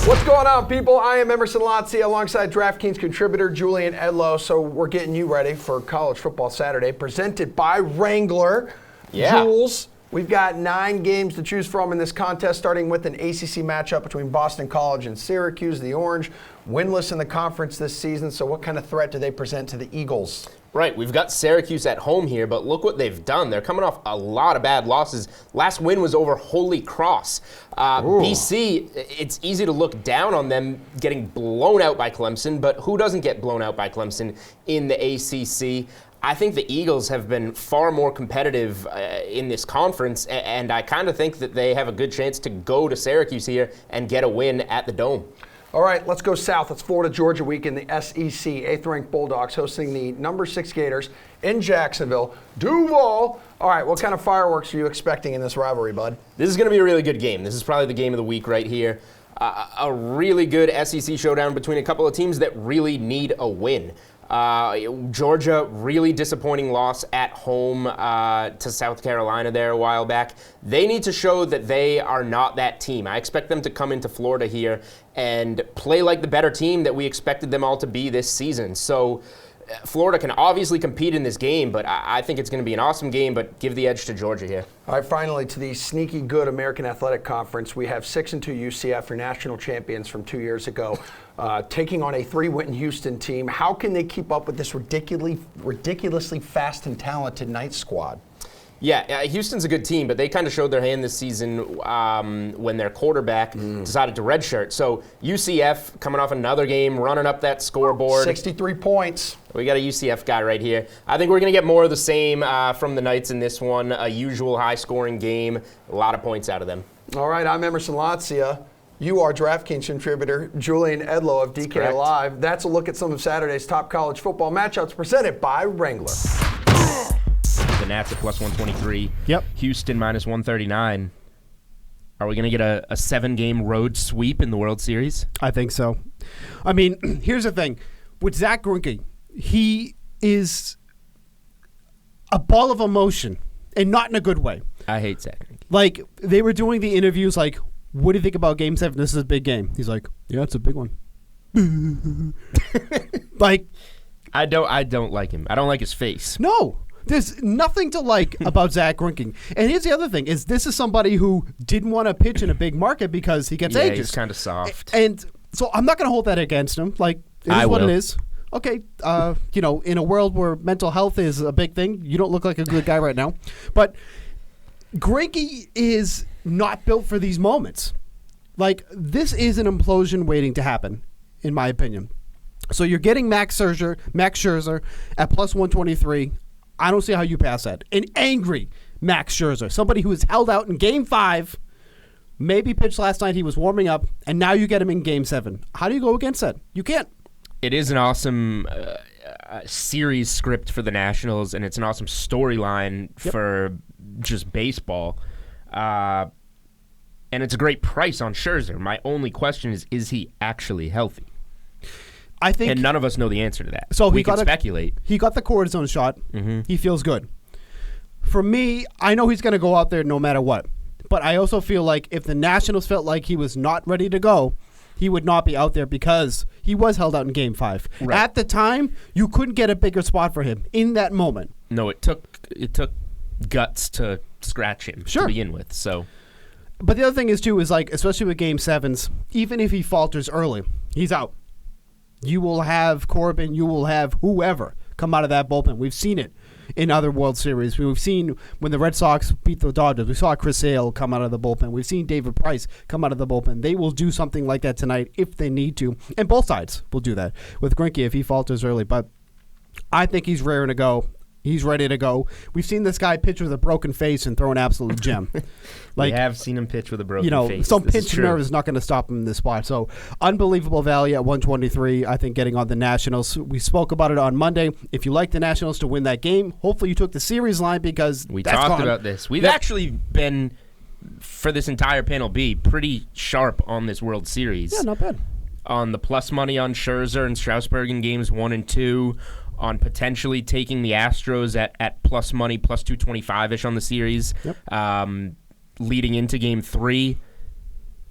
What's going on, people? I am Emerson Lotzia alongside DraftKings contributor Julian Edlow. So we're getting you ready for College Football Saturday, presented by Wrangler. Yeah. Jules, we've got 9 games to choose from in this contest, starting with an ACC matchup between Boston College and Syracuse. The Orange, winless in the conference this season. So what kind of threat do they present to the Eagles? Right, we've got Syracuse at home here, but look what they've done. They're coming off a lot of bad losses. Last win was over Holy Cross. BC, it's easy to look down on them getting blown out by Clemson, but who doesn't get blown out by Clemson in the ACC? I think the Eagles have been far more competitive in this conference, and I kind of think that they have a good chance to go to Syracuse here and get a win at the Dome. All right, let's go south. It's Florida-Georgia week in the SEC. 8th-ranked Bulldogs hosting the number 6 Gators in Jacksonville. Duval. All right, what kind of fireworks are you expecting in this rivalry, bud? This is going to be a really good game. This is probably the game of the week right here. A really good SEC showdown between a couple of teams that really need a win. Georgia, really disappointing loss at home to South Carolina there a while back. They need to show that they are not that team. I expect them to come into Florida here and play like the better team that we expected them all to be this season. So Florida can obviously compete in this game, but I think it's going to be an awesome game, but give the edge to Georgia here. All right, finally, to the sneaky good American Athletic Conference, we have 6-2 UCF, your national champions from 2 years ago, taking on a 3-win Houston team. How can they keep up with this ridiculously fast and talented Knights squad? Yeah, Houston's a good team, but they kind of showed their hand this season when their quarterback decided to redshirt. So UCF coming off another game, running up that scoreboard. 63 points. We got a UCF guy right here. I think we're going to get more of the same from the Knights in this one. A usual high-scoring game, a lot of points out of them. All right, I'm Emerson Lotzia. You are DraftKings contributor Julian Edlow of DK Live. That's a look at some of Saturday's top college football matchups presented by Wrangler. The Nats at plus 123. Yep. Houston minus 139. Are we going to get a 7-game road sweep in the World Series? I think so. I mean, here's the thing. With Zach Greinke, he is a ball of emotion, and not in a good way. I hate Zach. Like, they were doing the interviews like, what do you think about Game 7? This is a big game. He's like, yeah, it's a big one. Like, I don't like him. I don't like his face. No. There's nothing to like about Zach Greinke. And here's the other thing, is this is somebody who didn't want to pitch in a big market because he gets ages. He's kind of soft. And so I'm not going to hold that against him. Like, it is what it is. Okay, in a world where mental health is a big thing, you don't look like a good guy right now. But Greinke is not built for these moments. Like, this is an implosion waiting to happen, in my opinion. So you're getting Max Scherzer at plus 123. I don't see how you pass that. An angry Max Scherzer, somebody who was held out in Game 5, maybe pitched last night, he was warming up, and now you get him in Game 7. How do you go against that? You can't. It is an awesome series script for the Nationals, and it's an awesome storyline for just baseball. And it's a great price on Scherzer. My only question is he actually healthy? I think, and none of us know the answer to that. So we can speculate. He got the cortisone shot. Mm-hmm. He feels good. For me, I know he's going to go out there no matter what. But I also feel like if the Nationals felt like he was not ready to go, he would not be out there because he was held out in Game 5. Right. At the time, you couldn't get a bigger spot for him in that moment. No, it took guts to scratch him to begin with. So, but the other thing is too is like, especially with Game 7s, even if he falters early, he's out. You will have Corbin, you will have whoever come out of that bullpen. We've seen it in other World Series. We've seen when the Red Sox beat the Dodgers. We saw Chris Sale come out of the bullpen. We've seen David Price come out of the bullpen. They will do something like that tonight if they need to. And both sides will do that with Greinke if he falters early. But I think he's raring to go. He's ready to go. We've seen this guy pitch with a broken face and throw an absolute gem. Like, we have seen him pitch with a broken face. Some pinch nerve is not going to stop him in this spot. So, unbelievable value at 123, I think, getting on the Nationals. We spoke about it on Monday. If you like the Nationals to win that game, hopefully you took the series line because we talked about this. We've actually been, for this entire panel B, pretty sharp on this World Series. Yeah, not bad. On the plus money on Scherzer and Strasburg in games 1 and 2. On potentially taking the Astros at plus money, plus 225-ish on the series, leading into Game 3,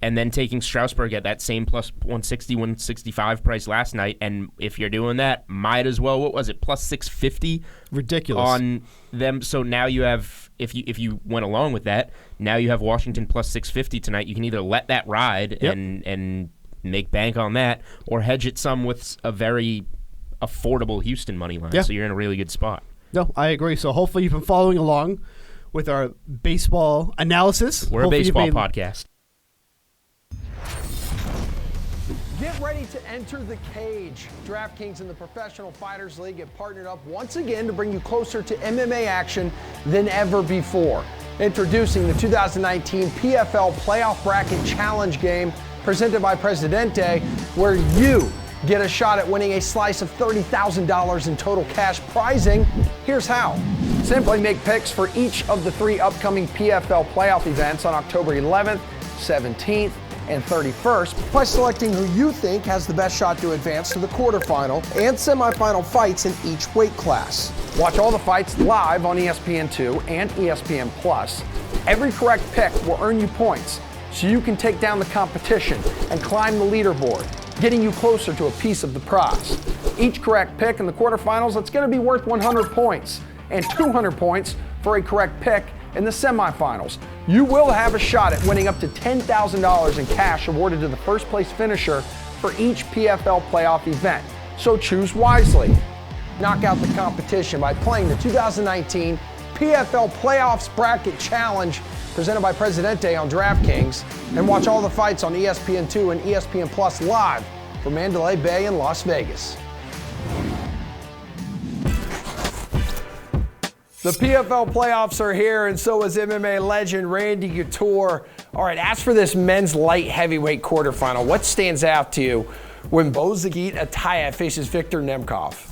and then taking Strasburg at that same plus 160, 165 price last night. And if you're doing that, might as well, what was it, plus 650? Ridiculous. On them. So now you have, if you went along with that, now you have Washington plus 650 tonight. You can either let that ride and make bank on that, or hedge it some with a very affordable Houston money line, so you're in a really good spot. No, I agree. So hopefully you've been following along with our baseball analysis. We're hopefully a baseball podcast. Get ready to enter the cage. DraftKings and the Professional Fighters League have partnered up once again to bring you closer to MMA action than ever before. Introducing the 2019 PFL Playoff Bracket Challenge game presented by Presidente, where you get a shot at winning a slice of $30,000 in total cash prizing. Here's how. Simply make picks for each of the 3 upcoming PFL playoff events on October 11th, 17th, and 31st by selecting who you think has the best shot to advance to the quarterfinal and semifinal fights in each weight class. Watch all the fights live on ESPN2 and ESPN Plus. Every correct pick will earn you points so you can take down the competition and climb the leaderboard, getting you closer to a piece of the prize. Each correct pick in the quarterfinals, that's going to be worth 100 points, and 200 points for a correct pick in the semifinals. You will have a shot at winning up to $10,000 in cash awarded to the first place finisher for each PFL playoff event. So choose wisely. Knock out the competition by playing the 2019 PFL Playoffs Bracket Challenge presented by Presidente on DraftKings, and watch all the fights on ESPN2 and ESPN Plus live from Mandalay Bay and Las Vegas. The PFL playoffs are here, and so is MMA legend Randy Couture. All right, as for this men's light heavyweight quarterfinal, what stands out to you when Bozagit Ataya faces Victor Nemkov?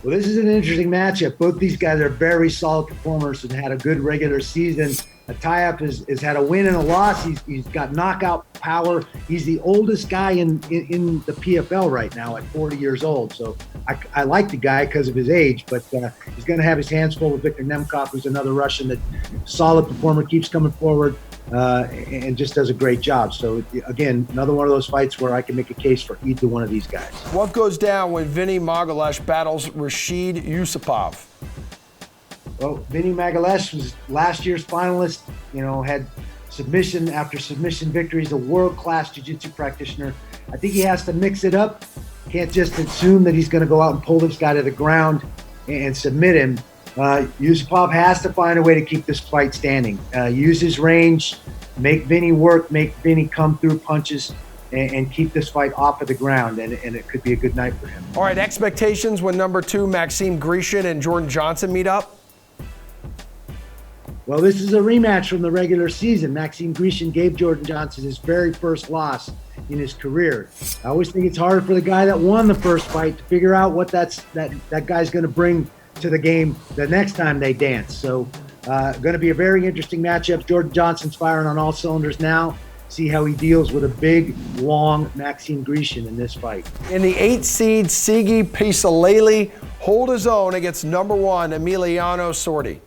Well, this is an interesting matchup. Both these guys are very solid performers and had a good regular season. Tayyip has had a win and a loss. He's got knockout power. He's the oldest guy in the PFL right now at 40 years old. So I like the guy because of his age, but he's going to have his hands full with Viktor Nemkov, who's another Russian that solid performer, keeps coming forward and just does a great job. So again, another one of those fights where I can make a case for either one of these guys. What goes down when Vinny Magalesh battles Rashid Yusupov? Well, Vinny Magalesh was last year's finalist, had submission after submission victories, a world-class jiu-jitsu practitioner. I think he has to mix it up. Can't just assume that he's going to go out and pull this guy to the ground and submit him. Yusupov has to find a way to keep this fight standing. Use his range, make Vinny work, make Vinny come through punches, and keep this fight off of the ground, and it could be a good night for him. All right, expectations when number 2 Maxime Grishin and Jordan Johnson meet up? Well, this is a rematch from the regular season. Maxime Grishin gave Jordan Johnson his very first loss in his career. I always think it's hard for the guy that won the first fight to figure out what that guy's going to bring to the game the next time they dance. So going to be a very interesting matchup. Jordan Johnson's firing on all cylinders now. See how he deals with a big, long Maxime Grishin in this fight. In the 8th seed, Sigi Pisalele hold his own against number 1 Emiliano Sordi.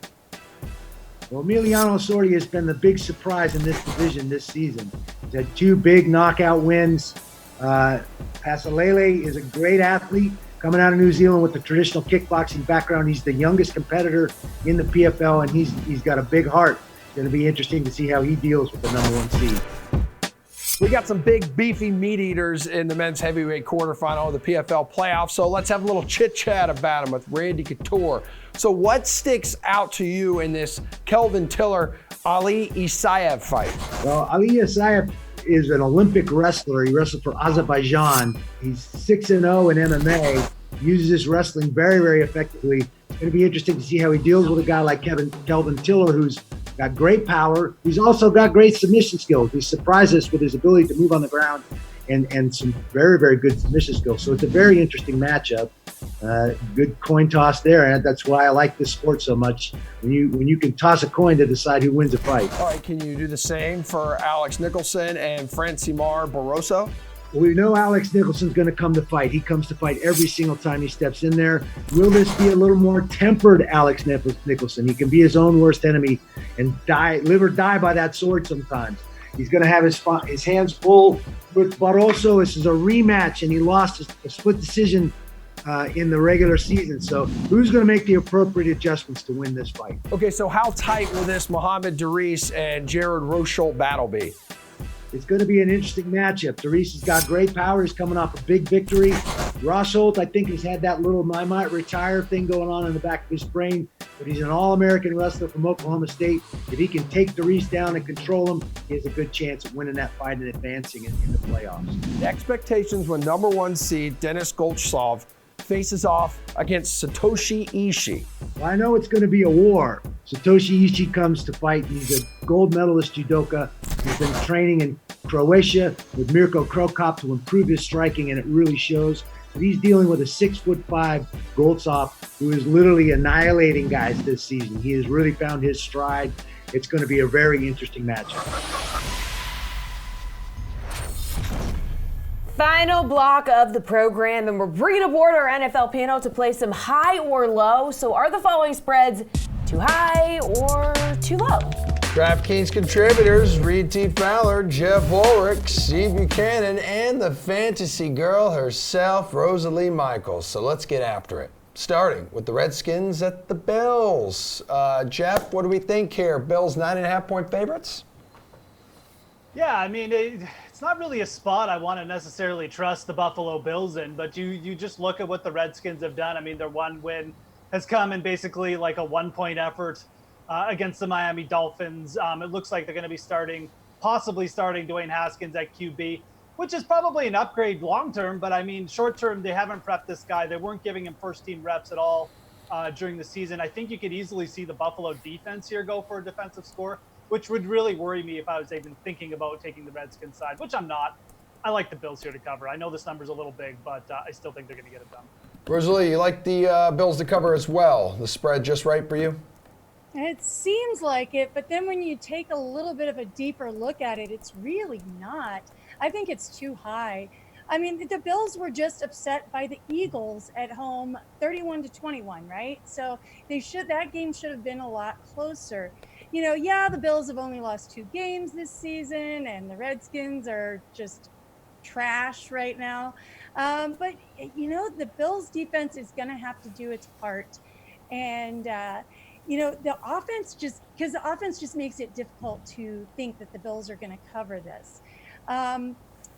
Well, Emiliano Sordi has been the big surprise in this division this season. He's had 2 big knockout wins. Pisalele is a great athlete coming out of New Zealand with the traditional kickboxing background. He's the youngest competitor in the PFL, and he's got a big heart. It's going to be interesting to see how he deals with the number 1 seed. We got some big, beefy meat eaters in the men's heavyweight quarterfinal of the PFL playoffs, so let's have a little chit-chat about them with Randy Couture. So what sticks out to you in this Kelvin Tiller-Ali Isaev fight? Well, Ali Isaev is an Olympic wrestler. He wrestled for Azerbaijan. He's 6-0 in MMA, uses his wrestling very, very effectively. It's going to be interesting to see how he deals with a guy like Kelvin Tiller, who's got great power. He's also got great submission skills. He surprised us with his ability to move on the ground and some very, very good submission skills. So it's a very interesting matchup. Good coin toss there, and that's why I like this sport so much. When you can toss a coin to decide who wins a fight. All right, can you do the same for Alex Nicholson and Francimar Barroso? We know Alex Nicholson's going to come to fight. He comes to fight every single time he steps in there. Will this be a little more tempered Alex Nicholson? He can be his own worst enemy and live or die by that sword sometimes. He's going to have his hands full with Barroso. This is a rematch, and he lost a split decision in the regular season. So who's going to make the appropriate adjustments to win this fight? Okay, so how tight will this Mohamed Darius and Jared Rosholt battle be? It's going to be an interesting matchup. Darius has got great power. He's coming off a big victory. Rosholt, I think, has had that little I might retire thing going on in the back of his brain, but he's an All-American wrestler from Oklahoma State. If he can take Darius down and control him, he has a good chance of winning that fight and advancing in the playoffs. The expectations when number 1 seed Denis Goltsov faces off against Satoshi Ishii. Well, I know it's going to be a war. Satoshi Ishii comes to fight. He's a gold medalist judoka. He's been training in Croatia with Mirko Krokop to improve his striking, and it really shows. But he's dealing with a 6'5" Goltsov who is literally annihilating guys this season. He has really found his stride. It's going to be a very interesting matchup. Final block of the program, and we're bringing aboard our NFL panel to play some high or low. So are the following spreads too high or too low? DraftKings contributors Reed T. Fowler, Jeff Ulrich, Steve Buchanan, and the fantasy girl herself, Rosalie Michaels. So let's get after it. Starting with the Redskins at the Bills. Jeff, what do we think here? Bills 9.5-point favorites? Yeah, I mean, it's not really a spot I want to necessarily trust the Buffalo Bills in, but you just look at what the Redskins have done. I mean, their one win has come in basically like a 1-point effort against the Miami Dolphins. It looks like they're going to be possibly starting Dwayne Haskins at QB, which is probably an upgrade long-term, but I mean, short-term, they haven't prepped this guy. They weren't giving him first-team reps at all during the season. I think you could easily see the Buffalo defense here go for a defensive score, which would really worry me if I was even thinking about taking the Redskins side, which I'm not. I like the Bills here to cover. I know this number's a little big, but I still think they're going to get it done. Rosalie, you like the Bills to cover as well? The spread just right for you? It seems like it, but then when you take a little bit of a deeper look at it, it's really not. I think it's too high. I mean, the Bills were just upset by the Eagles at home, 31-21, right? So that game should have been a lot closer. The Bills have only lost 2 games this season, and the Redskins are just trash right now. But the Bills defense is going to have to do its part. And, the offense just makes it difficult to think that the Bills are going to cover this.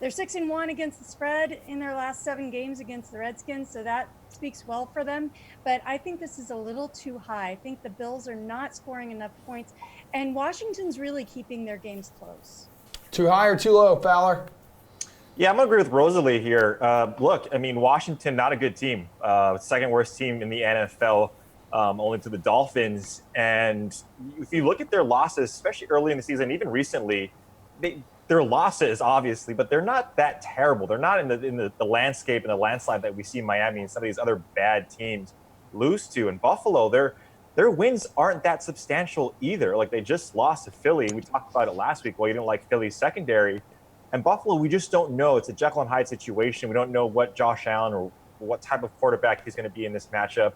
They're 6-1 against the spread in their last 7 games against the Redskins, so that speaks well for them. But I think this is a little too high. I think the Bills are not scoring enough points, and Washington's really keeping their games close. Too high or too low, Fowler? Yeah, I'm going to agree with Rosalie here. Look, I mean, Washington, not a good team. Second worst team in the NFL, only to the Dolphins. And if you look at their losses, especially early in the season, even recently, their losses, obviously, but they're not that terrible. They're not in the landscape and the landslide that we see Miami and some of these other bad teams lose to. And Buffalo, their wins aren't that substantial either. Like, they just lost to Philly. We talked about it last week. Well, you didn't like Philly's secondary. And Buffalo, we just don't know. It's a Jekyll and Hyde situation. We don't know what Josh Allen or what type of quarterback he's going to be in this matchup.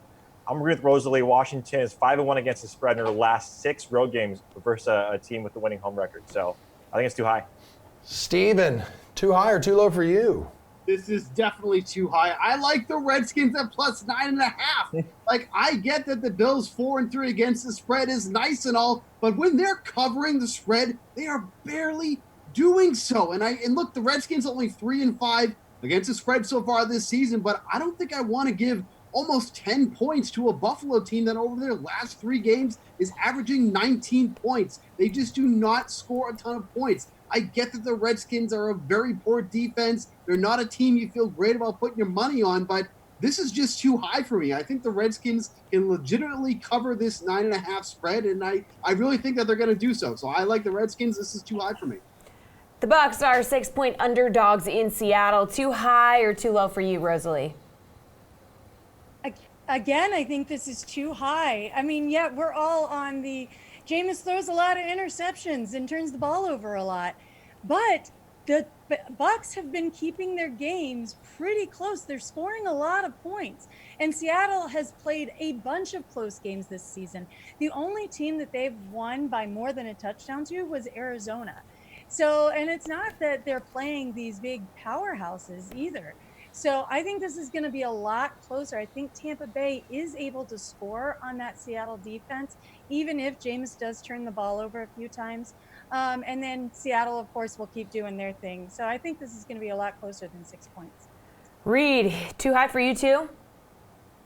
I'm agreeing with Rosalie. Washington is 5-1 against the spread in their last 6 road games versus a team with the winning home record. So I think it's too high. Steven, too high or too low for you? This is definitely too high. I like the Redskins at plus 9.5. Like, I get that the Bills 4-3 against the spread is nice and all, but when they're covering the spread, they are barely doing so. And look, the Redskins only 3-5 against the spread so far this season, but I don't think I want to give almost 10 points to a Buffalo team that over their last 3 games is averaging 19 points. They just do not score a ton of points. I get that the Redskins are a very poor defense. They're not a team you feel great about putting your money on, but this is just too high for me. I think the Redskins can legitimately cover this 9.5 spread, and I really think that they're going to do so. So I like the Redskins. This is too high for me. The Bucs are 6-point underdogs in Seattle. Too high or too low for you, Rosalie? Again, I think this is too high. I mean, yeah, we're all on the Jameis throws a lot of interceptions and turns the ball over a lot. But the Bucs have been keeping their games pretty close. They're scoring a lot of points. And Seattle has played a bunch of close games this season. The only team that they've won by more than a touchdown to was Arizona. So, and it's not that they're playing these big powerhouses either. So I think this is going to be a lot closer. I think Tampa Bay is able to score on that Seattle defense, even if Jameis does turn the ball over a few times. And then Seattle, of course, will keep doing their thing. So I think this is going to be a lot closer than 6 points. Reed, too high for you too?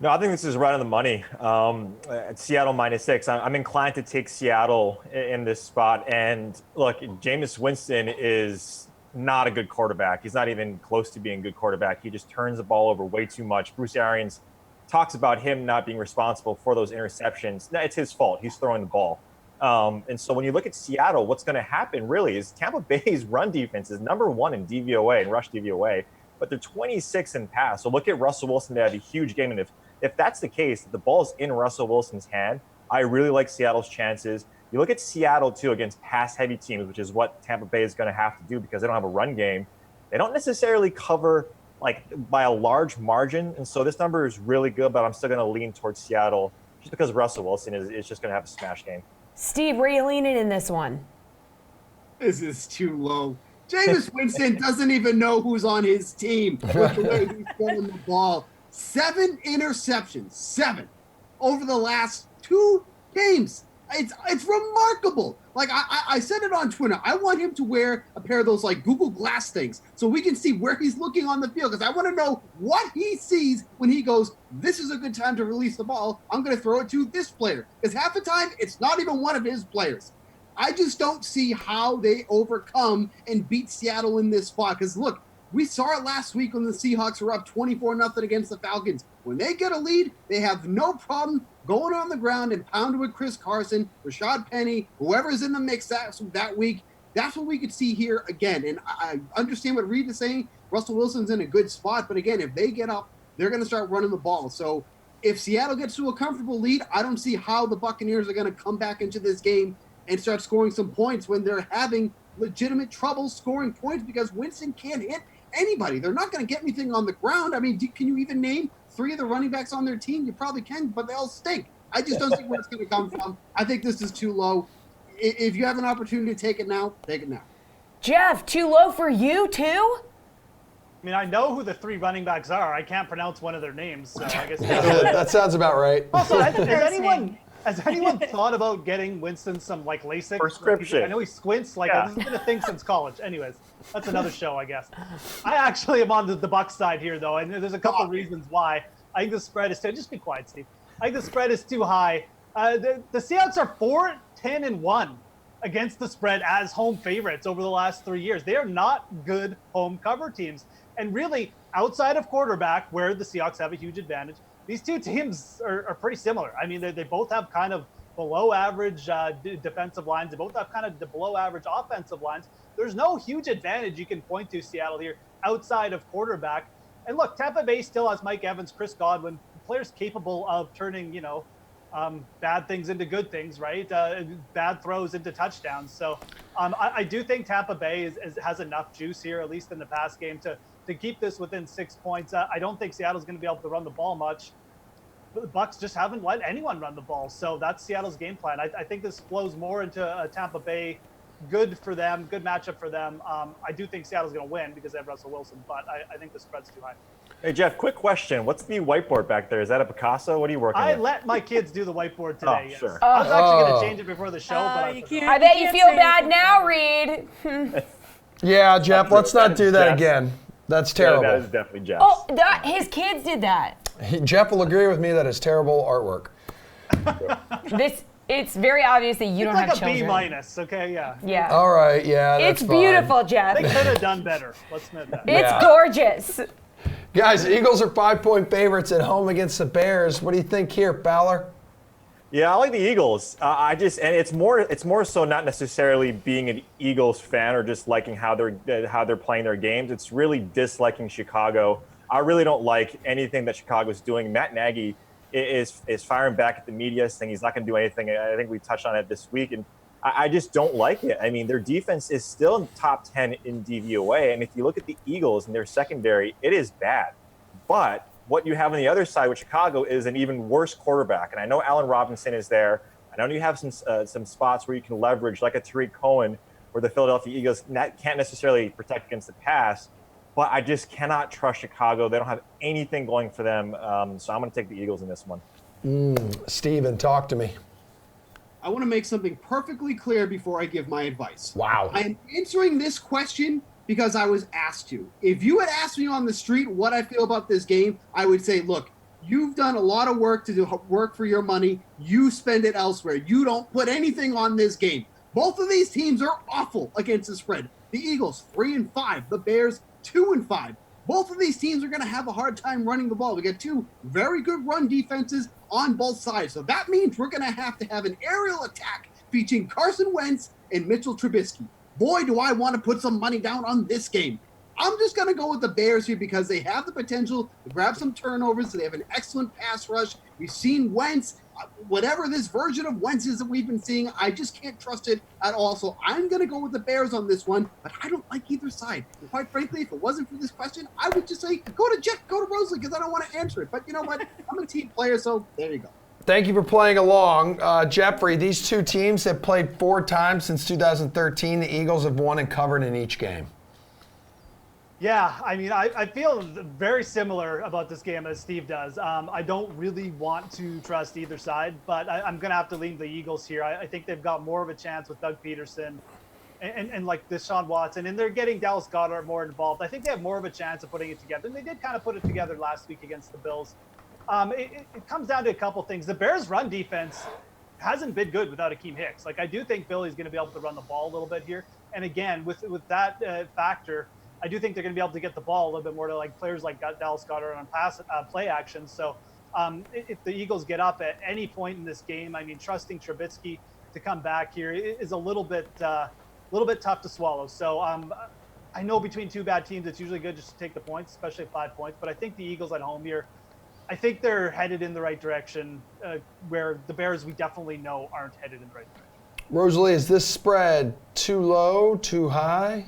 No, I think this is right on the money. At Seattle -6. I'm inclined to take Seattle in this spot. And look, Jameis Winston is not a good quarterback. He's not even close to being a good quarterback. He just turns the ball over way too much. Bruce Arians talks about him not being responsible for those interceptions. No, it's his fault. He's throwing the ball. And so when you look at Seattle, what's going to happen really is Tampa Bay's run defense is number 1 in DVOA and rush DVOA, but they're 26 in pass. So look at Russell Wilson. They had a huge game. And if that's the case, if the ball's in Russell Wilson's hand, I really like Seattle's chances. You look at Seattle, too, against pass-heavy teams, which is what Tampa Bay is going to have to do because they don't have a run game. They don't necessarily cover like by a large margin, and so this number is really good, but I'm still going to lean towards Seattle just because Russell Wilson is just going to have a smash game. Steve, where are you leaning in this one? This is too low. Jameis Winston doesn't even know who's on his team with the way he's throwing the ball. 7 interceptions, 7, over the last 2 games. It's remarkable. Like I said it on Twitter. I want him to wear a pair of those like Google Glass things so we can see where he's looking on the field because I want to know what he sees when he goes, this is a good time to release the ball. I'm going to throw it to this player. Because half the time, it's not even one of his players. I just don't see how they overcome and beat Seattle in this spot. Because look, we saw it last week when the Seahawks were up 24-0 against the Falcons. When they get a lead, they have no problem going on the ground and pounding with Chris Carson, Rashad Penny, whoever's in the mix that week. That's what we could see here again. And I understand what Reed is saying. Russell Wilson's in a good spot. But again, if they get up, they're going to start running the ball. So if Seattle gets to a comfortable lead, I don't see how the Buccaneers are going to come back into this game and start scoring some points when they're having legitimate trouble scoring points because Winston can't hit anybody. They're not going to get anything on the ground. I mean, can you even name 3 of the running backs on their team? You probably can, but they all stink. I just don't see where it's going to come from. I think this is too low. If you have an opportunity to take it now, take it now. Jeff, too low for you too? I mean, I know who the 3 running backs are. I can't pronounce one of their names, so I guess that sounds about right. Also, has anyone thought about getting Winston some like LASIK prescription? I know he squints. Like this has been a thing since college. Anyways, that's another show, I guess. I actually am on the Bucs side here, though, and there's a couple of reasons why. I think the spread is too. Just be quiet, Steve. I think the spread is too high. The Seahawks are 4-10-1 against the spread as home favorites over the last 3 years. They are not good home cover teams. And really, outside of quarterback, where the Seahawks have a huge advantage, these two teams are pretty similar. I mean, they both have kind of below average defensive lines. They both have kind of the below average offensive lines. There's no huge advantage you can point to Seattle here outside of quarterback. And look, Tampa Bay still has Mike Evans, Chris Godwin, players capable of turning, bad things into good things, right? Bad throws into touchdowns. So I do think Tampa Bay has enough juice here, at least in the pass game, to keep this within 6 points. I don't think Seattle's going to be able to run the ball much. But the Bucs just haven't let anyone run the ball. So that's Seattle's game plan. I think this flows more into a Tampa Bay. Good for them, good matchup for them. I do think Seattle's going to win because they have Russell Wilson, but I think the spread's too high. Hey, Jeff, quick question. What's the whiteboard back there? Is that a Picasso? What are you working with? I let my kids do the whiteboard today. Oh, yes. sure. I was actually going to change it before the show, but I bet you feel bad now, Reed. Yeah, Jeff, let's not do that again. That's terrible. Yeah, that is definitely Jeff. Oh, his kids did that. Jeff will agree with me that it's terrible artwork. It's very obvious that you don't have children. It's like a B-, okay? Yeah. Yeah. All right, yeah, that's It's beautiful, fine. Jeff. They could have done better. Let's admit that. It's gorgeous. Guys, the Eagles are 5-point favorites at home against the Bears. What do you think here, Fowler? Yeah, I like the Eagles. And it's more so not necessarily being an Eagles fan or just liking how they're playing their games. It's really disliking Chicago. I really don't like anything that Chicago's doing. Matt Nagy is firing back at the media, saying he's not going to do anything. I think we touched on it this week, and I just don't like it. I mean, their defense is still in top 10 in DVOA, and if you look at the Eagles and their secondary, it is bad. But what you have on the other side with Chicago is an even worse quarterback, and I know Allen Robinson is there. I know you have some spots where you can leverage, like a Tariq Cohen, where the Philadelphia Eagles can't necessarily protect against the pass. But I just cannot trust Chicago. They don't have anything going for them. So I'm going to take the Eagles in this one. Steven, talk to me. I want to make something perfectly clear before I give my advice. Wow. I am answering this question because I was asked to. If you had asked me on the street what I feel about this game, I would say, look, you've done a lot of work to do work for your money. You spend it elsewhere. You don't put anything on this game. Both of these teams are awful against the spread. The Eagles, 3-5. The Bears, 2-5. Both of these teams are going to have a hard time running the ball. We got 2 very good run defenses on both sides. So that means we're going to have an aerial attack featuring Carson Wentz and Mitchell Trubisky. Boy, do I want to put some money down on this game. I'm just going to go with the Bears here because they have the potential to grab some turnovers. They have an excellent pass rush. We've seen Wentz. Whatever this version of Wentz is that we've been seeing, I just can't trust it at all. So I'm going to go with the Bears on this one, but I don't like either side. And quite frankly, if it wasn't for this question, I would just say go to Rosalie because I don't want to answer it. But you know what? I'm a team player, so there you go. Thank you for playing along. Jeffrey, these 2 teams have played 4 times since 2013. The Eagles have won and covered in each game. Yeah, I mean, I feel very similar about this game as Steve does. I don't really want to trust either side, but I'm going to have to lean the Eagles here. I think they've got more of a chance with Doug Peterson and like Deshaun Watson, and they're getting Dallas Goedert more involved. I think they have more of a chance of putting it together, and they did kind of put it together last week against the Bills. It comes down to a couple things. The Bears' run defense hasn't been good without Akeem Hicks. Like, I do think Billy's going to be able to run the ball a little bit here. And again, with that factor, I do think they're going to be able to get the ball a little bit more to like players like Dallas Goedert on play action. So if the Eagles get up at any point in this game, I mean, trusting Trubisky to come back here is a little bit tough to swallow. So I know between 2 bad teams, it's usually good just to take the points, especially at 5 points. But I think the Eagles at home here I think they're headed in the right direction, where the Bears we definitely know aren't headed in the right direction. Rosalie, is this spread too low, too high?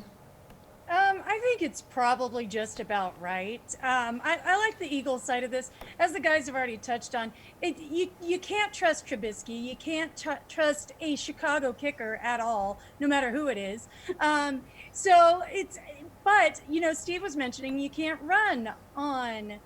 I think it's probably just about right. I like the Eagles side of this. As the guys have already touched on, you can't trust Trubisky. You can't trust a Chicago kicker at all, no matter who it is. But, Steve was mentioning you can't run on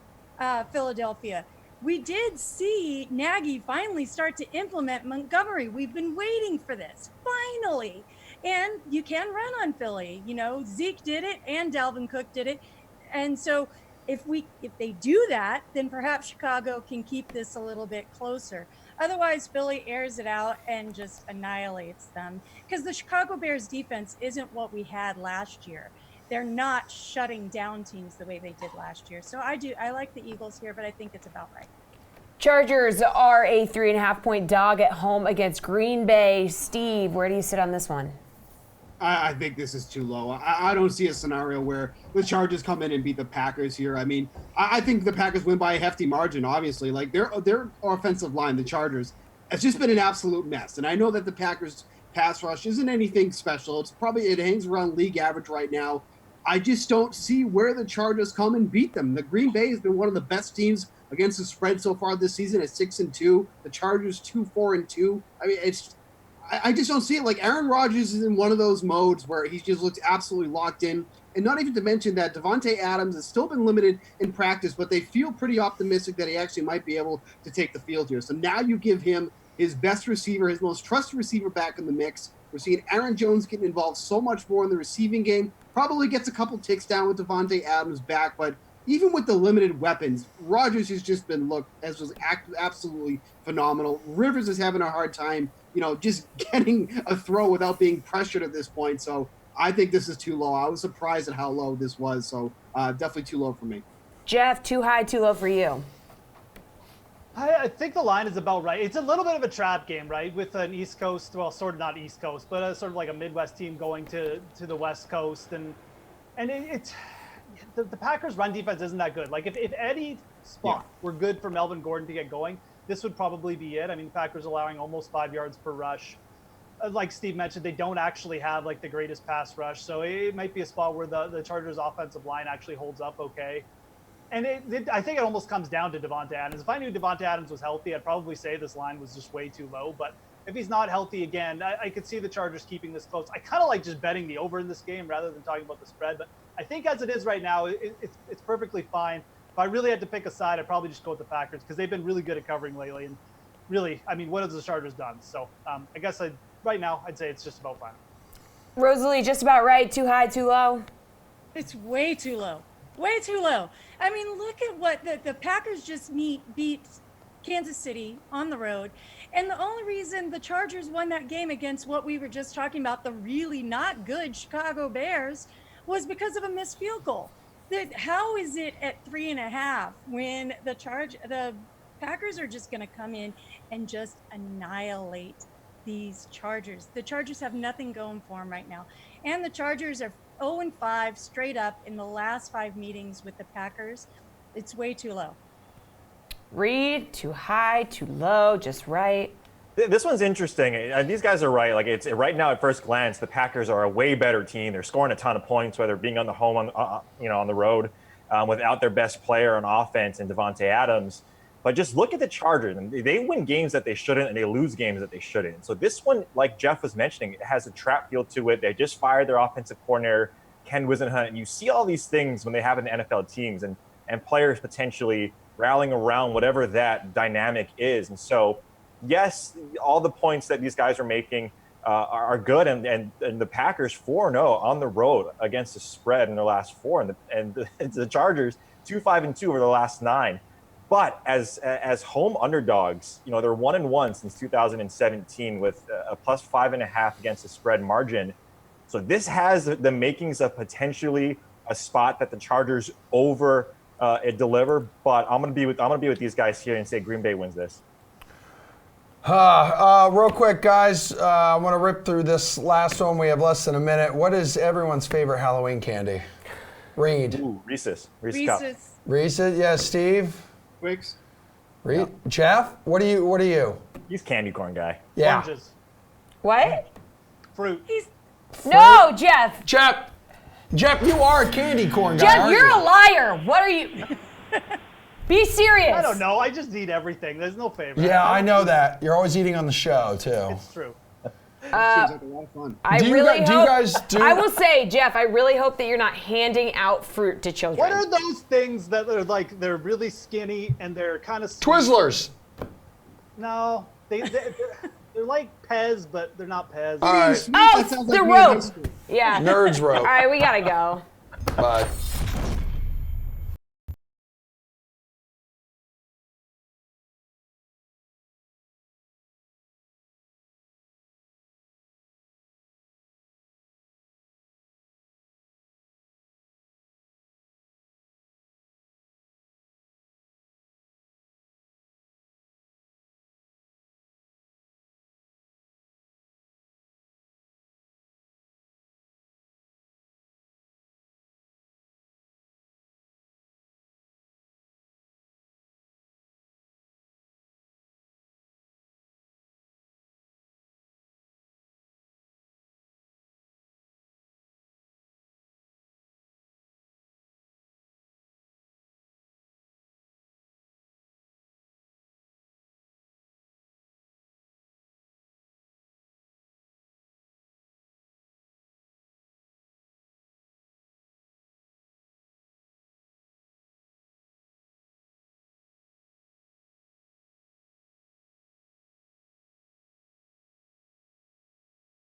Philadelphia. We did see Nagy finally start to implement Montgomery. We've been waiting for this, finally. And you can run on Philly. Zeke did it and Dalvin Cook did it. And so if they do that, then perhaps Chicago can keep this a little bit closer. Otherwise, Philly airs it out and just annihilates them. Because the Chicago Bears defense isn't what we had last year. They're not shutting down teams the way they did last year. So I like the Eagles here, but I think it's about right. Chargers are a 3.5-point dog at home against Green Bay. Steve, where do you sit on this one? I think this is too low. I don't see a scenario where the Chargers come in and beat the Packers here. I mean, I think the Packers win by a hefty margin, obviously. Like, their offensive line, the Chargers, has just been an absolute mess. And I know that the Packers' pass rush isn't anything special. It hangs around league average right now. I just don't see where the Chargers come and beat them. The Green Bay has been one of the best teams against the spread so far this season at 6-2. The Chargers 2-4-2. I mean, I just don't see it. Like, Aaron Rodgers is in one of those modes where he just looks absolutely locked in. And not even to mention that Davante Adams has still been limited in practice, but they feel pretty optimistic that he actually might be able to take the field here. So now you give him his best receiver, his most trusted receiver back in the mix. We're seeing Aaron Jones getting involved so much more in the receiving game. Probably gets a couple ticks down with Davante Adams back, but even with the limited weapons, Rodgers has just been absolutely phenomenal. Rivers is having a hard time, just getting a throw without being pressured at this point. So I think this is too low. I was surprised at how low this was. So definitely too low for me. Jeff, too high, too low for you? I think the line is about right. It's a little bit of a trap game, right? With an East Coast, well, sort of not East Coast, but sort of like a Midwest team going to the West Coast. And it's the Packers' run defense isn't that good. Like, if Eddie spot were good for Melvin Gordon to get going, this would probably be it. I mean, the Packers allowing almost 5 yards per rush. Like Steve mentioned, they don't actually have, like, the greatest pass rush. So it might be a spot where the Chargers' offensive line actually holds up okay. And I think it almost comes down to Davante Adams. If I knew Davante Adams was healthy, I'd probably say this line was just way too low. But if he's not healthy again, I could see the Chargers keeping this close. I kind of like just betting the over in this game rather than talking about the spread. But I think as it is right now, it's perfectly fine. If I really had to pick a side, I'd probably just go with the Packers because they've been really good at covering lately. And really, I mean, what have the Chargers done? So I guess right now, I'd say it's just about fine. Rosalie, just about right. Too high, too low? It's way too low. Way too low. I mean, look at what the Packers just beat Kansas City on the road. And the only reason the Chargers won that game against what we were just talking about, the really not good Chicago Bears, was because of a missed field goal. How is it at 3.5 when the Packers are just going to come in and just annihilate these Chargers? The Chargers have nothing going for them right now. And the Chargers are 0-5 straight up in the last 5 meetings with the Packers. It's way too low. Reed, too high, too low, just right. This one's interesting. These guys are right. Like, it's right now at first glance, the Packers are a way better team. They're scoring a ton of points, whether being on the home, on the road, without their best player on offense and Davante Adams. But just look at the Chargers. And they win games that they shouldn't, and they lose games that they shouldn't. So this one, like Jeff was mentioning, it has a trap feel to it. They just fired their offensive coordinator, Ken Wisenhunt. And you see all these things when they have an NFL teams and players potentially rallying around whatever that dynamic is. And so, yes, all the points that these guys are making are good. And the Packers 4-0 on the road against the spread in their last 4. And the Chargers 2-5-2 over the last 9. But as home underdogs, they're 1-1 since 2017 with a plus 5.5 against the spread margin. So this has the makings of potentially a spot that the Chargers deliver. But I'm gonna be with these guys here and say Green Bay wins this. Real quick, guys, I want to rip through this last one. We have less than a minute. What is everyone's favorite Halloween candy? Reed. Ooh, Reese's. Reese's. Reese's, yeah, Steve. Twix. Reed, Jeff, what are you? He's candy corn guy. Yeah. Oranges. What? Fruit. No, Jeff. Jeff, you are a candy corn guy. Jeff, you're a liar. What are you? Be serious. I don't know. I just eat everything. There's no favorite. Yeah, I know that. You're always eating on the show too. It's true. Seems like a lot of fun. Do you guys do? I will say, Jeff, I really hope that you're not handing out fruit to children. What are those things that are like, they're really skinny and they're kind of Twizzlers. No, they're like Pez, but they're not Pez. All right. Oh, the rope. Yeah. Nerds rope. All right, we gotta go. Bye.